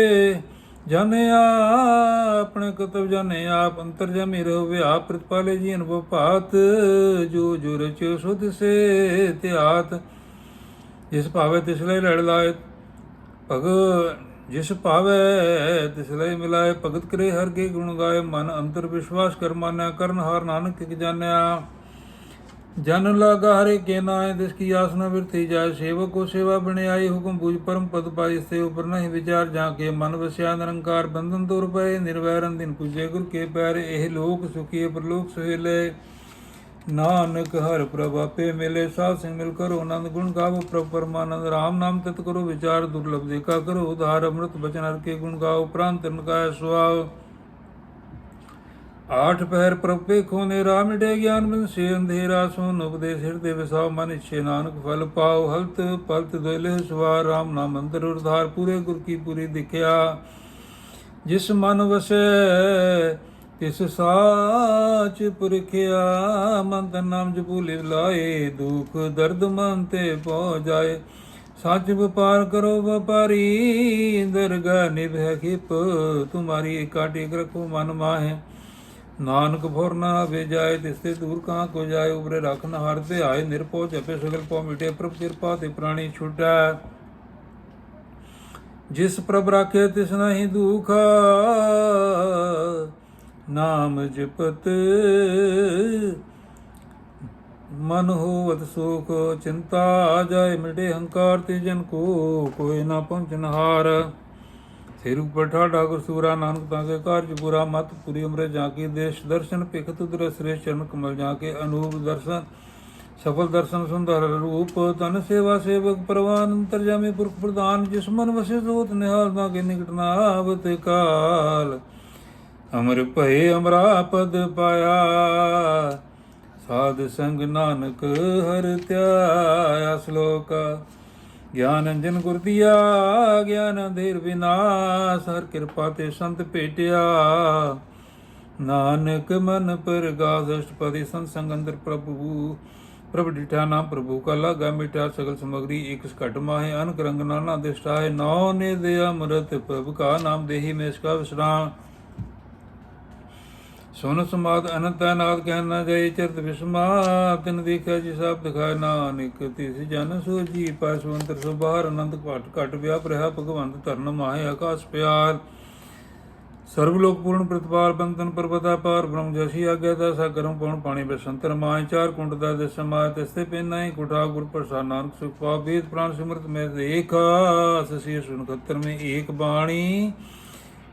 A: जाने अपने कर्तव्य जाने आप अंतर जमी रहो आप प्रतिपाले जी अनुभव पात जो जो रचो सो तिसे त्यात जिस पावे तिसले लड़ लाए भग जिस पावे तिसले मिलाए भगत करे हर के गुण गाए मन अंतर विश्वास कर मान्या करण हार नानक के जान्या जन लागा हरे के नाय जिसकी आस न वृथी जाय सेवक को सेवा बने आई हुक्म बूझ परम पद पाई से ऊपर नहीं विचार जाके मन वस्या निरंकार बंधन तो रुपये निर्वैरन दिन पूजे गुर के पैर एह लोक सुखी प्रलोक सुहेले नानक हर प्रभ आपे मिले साध सिंह मिल करो आनंद गुण गावो प्रभ परमानंद राम नाम तत् करो विचार दुर्लभ देखा करो उधार अमृत बचन हर के गुण गाओ प्रांत तिनका सुहाव आठ पहर प्रभ पेखो ने राम डे ज्ञान बिन से अंधेरा सोन उपदेश हृदय विसाव मन इच्छे नानक फल पाओ हलत पलत दोले सुवार राम नाम अंतर उधार पूरे गुर की पूरी दिखया जिस मन वसे तिस साच पुरखिया मन तन नाम जपू लिव लाए दुख दर्द मन ते पौ जाए साच व्यापार करो व्यापारी दरगाह निभ खिप तुम्हारी एकाटी रखो मन माहे नानक भोर न वे जाए तिसते दूर कहाँ को जाए उबरे रखन हारते आए निरपो जपे सगल पौ मिटे प्रभ कृपा ते प्राणी छूटा जिस प्रभ राखे तिस नहीं दुख नाम जपत मन होवत सुख चिंता जाए मिटे हंकार ते जन को कोई ना पहुँचन हार सिर ऊपर ठाठा गुर सूरा नानक ताके कार्य पूरा मत पूरी उम्र जाके देश दर्शन पिखत उदर श्रेष्ठ चरण कमल जाके अनूप दर्शन सफल दर्शन सुंदर रूप तन सेवा सेवक परवान अंतर जामे पुरख प्रधान जिस मन वसे सोत निहाल ताके निकट न आवत काल अमर भय अमरा पद पाया साध संग नानक हर त्याया श्लोक ज्ञान अंजन गुर दिया ज्ञान अंधेर विनाश हर कृपा ते संत भेटिया नानक मन पर गास अष्टपदी संत संग अंदर प्रभु डिठा नाम प्रभु का लागा मिठा सगल सामग्री एक घट माहे अनक रंग नाना दिष्टा है नौ ने दया अमृत प्रभु का नाम देही में इसका विश्राम सुन समाद अनंत नाथ कहना जाए चरत विस्मा तिन देखा जी साब दिखाए नानक तिस जन सो जी पास अंतर सो बाहर आनंद घट घट व्याप रहा भगवंत धरन माहे आकाश प्यार सर्वलोक पूर्ण प्रतिपाल बंधन पर्वता पार ब्रह्म जसी आज्ञा दासा करम पौन पानी बसंतर माए चार कुंड दा दस माए तस्ते पेना कुठा गुर प्रसाद नानक सुख पा वेद प्राण सिमृत में एक ससी सुन खत्तर में एक बाणी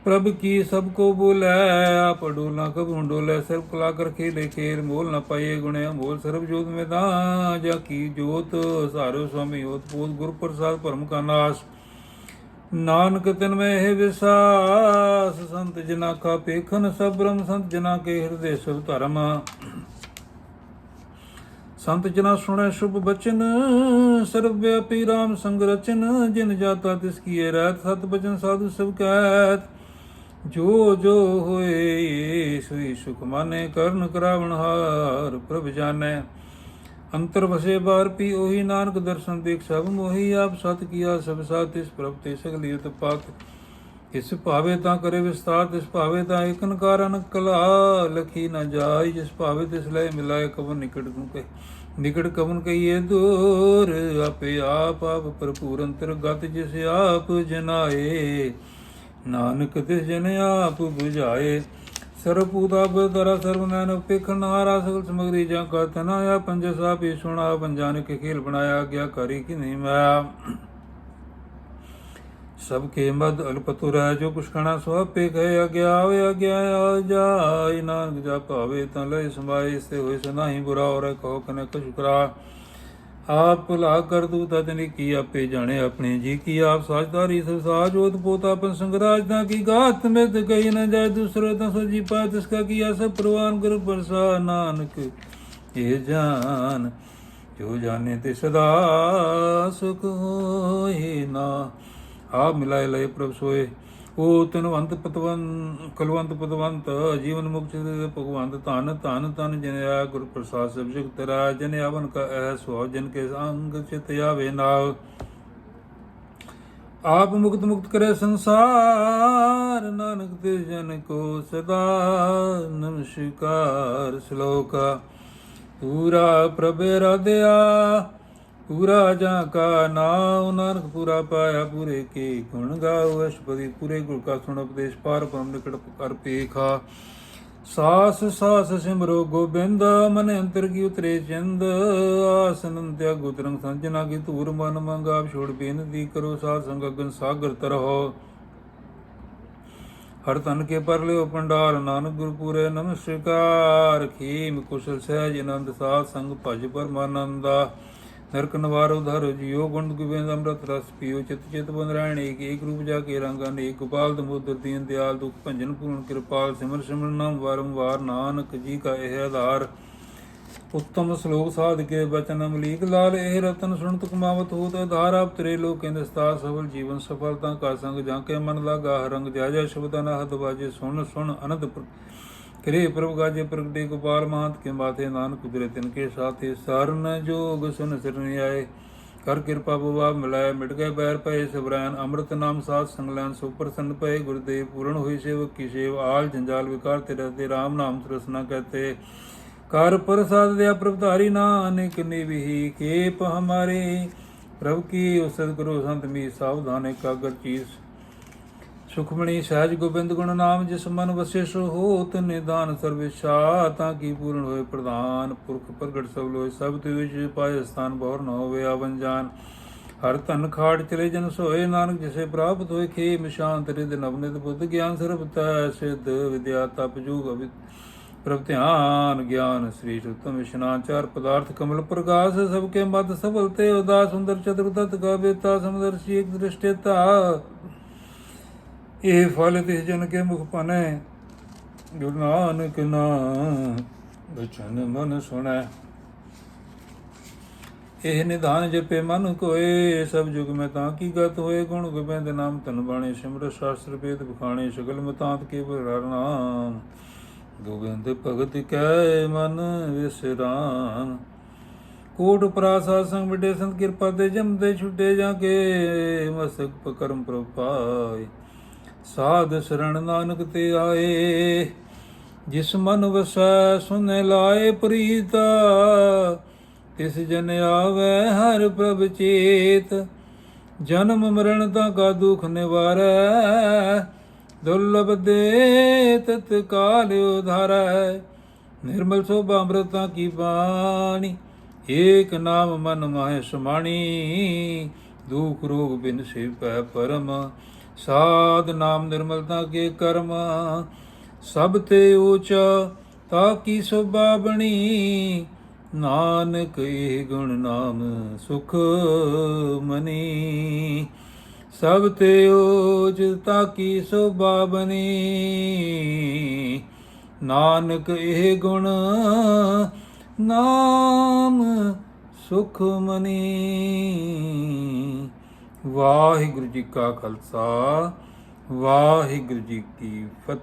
A: प्रभ की सबको बोलै आप डोला कब डोलै सर्व कला कर खेले खेल मोल न पाए गुणे मोल सर्व जोत में जा की जोत सारो स्वामी होत पोत गुरु प्रसाद परम का नाश नानक तन में है विश्वास संत जना का पेखन सब ब्रह्म संत जना के हृदय सब धर्म संत जना सुने शुभ बचन सर्वव्यापी राम संग रचन जिन जाता तिसकी रहत सत बचन साधु सब कहत जो जो होए सोई सुख माने कर्ण करावण हार प्रभ जाने अंतर बसे बार पी ओही नानक दर्शन देख सब मोही आप सत किया सब साथ इस प्रभ ते सगली उत्पात इस भावे ता करे विस्तार तिस भावे ता एकन कारण कला लखी न जाय जिस भावे तिस लय मिलाए कवन निकट कवन कहिए दूर आपे आप भरपूर अंतर्गत जिस आप जनाए नानक तिस जन आप बुझाए सर्वपूता बरा सर्वनैन पेखन हारा सकल सामग्री जा का तनाया पंजसा भी सुना पंजान के खेल बनाया गया करी कि नहीं माया सबके मद अल्पतुर है जो कुछ खाना स्व पे कहे आज्ञा आवे आज्ञा जाय नानक जा पावे ता लय समाये इससे होए सना ही बुरा और कहो कने कुछ करा आप भुला कर दू तजनि की आपे जाने अपने जी की आप साजदारी साज ओत पोता अपन संगराजना की गात में तो कही न जाए दूसरो तो सो जी पाए तिसका किया सब प्रवान गुरु प्रसाद नानक ये जान जो जाने ते सदा सुख होए ना आप मिलाए लय प्रभ सोए ਓ ਤਨਵੰਤ ਪਤਵੰਤ ਕਲਵੰਤ ਪਤਵੰਤ ਜੀਵਨ ਮੁਕਤ ਭਗਵੰਤ ਧਨ ਧਨ ਧਨ ਜਨ ਆ ਗੁਰ ਪ੍ਰਸਾਦ ਸਭ ਜਗ ਤਰਾ ਜਨ ਆਵਨ ਕਾ ਐ ਸੋ ਜਨ ਕੇ ਸੰਗ ਚਿਤ ਆਵੇ ਨਾਉ ਆਪ ਮੁਕਤ ਮੁਕਤ ਕਰੇ ਸੰਸਾਰ ਨਾਨਕ ਤੇ ਜਨ ਕੋ ਸਦਾ ਨਮਸਕਾਰ ਸ਼ਲੋਕ ਪੂਰਾ ਪ੍ਰਭ ਰਾਧਿਆ ਪੂਰਾ ਜਾਂ ਕਾ ਨਾਮ ਨਾਨਕ ਪੂਰਾ ਪਾਇਆ ਪੂਰੇ ਕੀ ਗੁਣ ਗਾਓ ਅਸ਼ਪਦੀ ਪੂਰੇ ਗੁਰ ਕਾ ਸੁਣ ਉਪਦੇਸ਼ ਪਾਰ ਬ੍ਰਹਮ ਨਿਕਟ ਕਰ ਪੇਖਾ ਸਾਸ ਸਾਸ ਸਿਮਰੋ ਗੋਬਿੰਦ ਮਨ ਅੰਤਰ ਕੀ ਉਤਰੇ ਚੰਦ ਆਸਨੰ ਤਿਆਗੋ ਤਰੰਗ ਸੰਜਨਾ ਕੀ ਧੂਰ ਮਨ ਮੰਗਾ ਛੋੜ ਬੇਨਤੀ ਕਰੋ ਸਾਧ ਸੰਗ ਅਗਨ ਸਾਗਰ ਤਰਹੁ ਹਰ ਤਨ ਕੇ ਪਰ ਲਿਓ ਭੰਡਾਰ ਨਾਨਕ ਗੁਰਪੂਰੇ ਨਮਸਕਾਰ ਖੀਮ ਕੁਸ਼ਲ ਸਹਿਜ ਆਨੰਦ ਸਾਧ ਸੰਗ ਭਜ ਪਰਮਾਨੰਦਾ ਨਰਕ ਨਵਾਰ ਉਧਾਰੋ ਜੀਓ ਗੁਣ ਗੋਬਿੰਦ ਅੰਮ੍ਰਿਤ ਰਸ ਪੀਓ ਚਿਤ ਚਿਤ ਬੰਦ ਰਹਿਣ ਏਕ ਰੂਪ ਜਾ ਕੇ ਰੰਗ ਅਨੇਕ ਗੋਪਾਲ ਦਮੋਦਰ ਦੀਨ ਦਿਆਲ ਦੁਖ ਭੰਜਨ ਪੂਰਨ ਕਿਰਪਾਲ ਸਿਮਰ ਸਿਮਰ ਨਾਮ ਵਾਰੰਵਾਰ ਨਾਨਕ ਜੀ ਕਾ ਇਹ ਆਧਾਰ ਉੱਤਮ ਸ਼ਲੋਕ ਸਾਧ ਕੇ ਬਚਨ ਅਮਲੀਕ ਲਾਲ ਇਹ ਰਤਨ ਸੁਣਤ ਕਮਾਵਤ ਹੋਤ ਆਧਾਰ ਆਪ ਤੇਰੇ ਲੋਕੇ ਨਿਸਤਾਰ ਸਫਲ ਜੀਵਨ ਸਫਲਤਾ ਕਾ ਸੰਗ ਜਾਂ ਕੇ ਮਨ ਲਾਗਾ ਰੰਗ ਜਾਜਾ ਸ਼ਬਦਾਂ ਨਾ ਹਦ ਬਾਜੇ ਸੁਣ ਸੁਣ ਅਨੰਦ ਕਰੇ ਪ੍ਰਭ ਗਾਜੇ ਪ੍ਰਗਟੇ ਗੋਪਾਲ ਮਹੰਤ ਕੇ ਮਾਥੇ ਨਾਨਕ ਕੁਦਰਤ ਤਿਨ ਕੇ ਸਾਥੇ ਸਰਨ ਜੋਗ ਸੁਨ ਸਿਰਨਿ ਆਏ ਕਰ ਕਿਰਪਾ ਬੁਆ ਮਿਲਾਏ ਮਿਟ ਗਏ ਬੈਰ ਪਏ ਸਬਰਾਨ ਅੰਮ੍ਰਿਤ ਨਾਮ ਸਾਧ ਸੰਗ ਲੈਨ ਸੋ ਪ੍ਰਸੰਨ ਪਏ ਗੁਰਦੇਵ ਪੂਰਨ ਹੋਈ ਸੇਵਕ ਕੀ ਸੇਵ ਆਲ ਜੰਜਾਲ ਵਿਕਾਰ ਤੇ ਰਹਤੇ ਰਾਮ ਨਾਮ ਤਰਸਨਾ ਕਹਤੇ ਕਰ ਪ੍ਰਸਾਦ ਦਿਆ ਪ੍ਰਭ ਧਾਰੀ ਨਾਨਕ ਨਿਵਹੀ ਕੇਪ ਹਮਾਰੇ ਪ੍ਰਭ ਕੀ ਉਸਤ ਕਰੋ ਸੰਤ ਮੀ ਸਾਵਧਾਨ ਇਕਾਗਰ ਚੀਜ਼ ਸੁਖਮਣੀ ਸਹਿਜ ਗੋਬਿੰਦ ਗੁਣ ਨਾਮ ਜਿਸ ਮਨ ਵਸੇ ਸੋ ਹੋਤ ਨਿਦਾਨ ਸਰਵਿਸ਼ਾ ਤਾਂ ਕੀ ਪੂਰਨ ਹੋਏ ਪ੍ਰਧਾਨ ਪੁਰਖ ਪ੍ਰਗਟ ਸਭ ਲੋਏ ਸਭ ਤੇ ਵਿੱਚ ਪਾਏ ਸਥਾਨ ਬਹੁਰ ਨ ਹੋਵੇ ਆਵਨ ਜਾਨ ਹਰ ਧਨ ਖਾੜ ਚਲੇ ਜਨ ਸੋਏ ਨਾਨਕ ਜਿਸੇ ਪ੍ਰਾਪਤ ਹੋਏ ਖੇਮ ਸ਼ਾਂਤ ਰਿਦ ਨਵਨਿਤ ਬੁੱਧ ਗਿਆਨ ਸਰਬ ਤੈ ਸਿੱਧ ਵਿਦਿਆ ਤਪ ਜੂਗ ਅਵਿ ਪ੍ਰਭ ਧਿਆਨ ਗਿਆਨ ਸ੍ਰੀ ਉਤਮ ਇਸ਼ਨਾਨ ਚਾਰ ਪਦਾਰਥ ਕਮਲ ਪ੍ਰਕਾਸ਼ ਸਭ ਕੇ ਮਦ ਸਫਲ ਤੇ ਉਦਾਸ ਸੁੰਦਰ ਚਤੁਰ ਤਤ ਗਾਵੇਤਾ ਸਮਦਰਸ਼ੀ ਇੱਕ ਦ੍ਰਿਸ਼ਟੇਤਾ ਇਹ ਫਲ ਤਿਸ ਜਨ ਕੇ ਮੁਖ ਪਨੈ ਗੁਰੂ ਨਾਨਕ ਨਾਮ ਬਚਨ ਮਨ ਸੁਣੈ ਇਹ ਨਿਧਾਨ ਜਪੇ ਮਨ ਕੋਏ ਸਭ ਜੁਗ ਮੈਂ ਤਾਂ ਕੀ ਗਤ ਹੋਏ ਗੁਣ ਗੋਬਿੰਦ ਨਾਮ ਧਨ ਬਾਣੀ ਸਿਮਰ ਸ਼ਾਸਤਰ ਵੇਦ ਬਖਾਣੇ ਸਗਲ ਮਤਾਂਤ ਕੇ ਹਰਿ ਨਾਮ ਗੋਬਿੰਦ ਭਗਤ ਕੈ ਮਨ ਵਿਸਰਾਮ ਕੋਟ ਪ੍ਰਾਸਾ ਸੰਗ ਵੱਡੇ ਸੰਤ ਕਿਰਪਾ ਤੇ ਜਮਦੇ ਛੁੱਟੇ ਜਾ ਕੇ ਮਸਕ ਪਕਰਮ ਪ੍ਰਭ ਪਾਏ ਸਾਧ ਸਰਣ ਨਾਨਕ ਤੇ ਆਏ ਜਿਸ ਮਨ ਵਸੈ ਸੁਨੇ ਲਾਏ ਪ੍ਰੀਤਾ ਤਿਸ ਜਨ ਆਵੈ ਹਰ ਪ੍ਰਭ ਚੇਤ ਜਨਮ ਮਰਨ ਤਾਂ ਕਾ ਦੁਖ ਨਿਵਾਰੈ ਦੁਰਲਭ ਦੇ ਤਤ ਕਾਲ ਉਧਾਰੈ ਨਿਰਮਲ ਸੋਭਾ ਅੰਮ੍ਰਿਤਾਂ ਕੀ ਬਾਣੀ ਏਕ ਨਾਮ ਮਨ ਮਾਹਿ ਸਮਾਣੀ ਦੁਖ ਰੋਗ ਬਿਨ ਸੇ ਪੈ ਪਰਮ ਸਾਧ ਨਾਮ ਨਿਰਮਲਤਾ ਕੇ ਕਰਮ ਸਭ ਤੇ ਊਚਾ ਤਾ ਕੀ ਸੋਭਾ ਬਣੀ ਨਾਨਕ ਇਹ ਗੁਣ ਨਾਮ ਸੁਖ ਮਨੀ ਸਭ ਤੇ ਊਚ ਤਾ ਕੀ ਸੋਭਾ ਬਣੀ ਨਾਨਕ ਇਹ ਗੁਣ ਨਾਮ ਸੁਖ ਮਨੀ ਵਾਹਿਗੁਰੂ ਜੀ ਕਾ ਖਾਲਸਾ ਵਾਹਿਗੁਰੂ ਜੀ ਕੀ ਫਤਿਹ।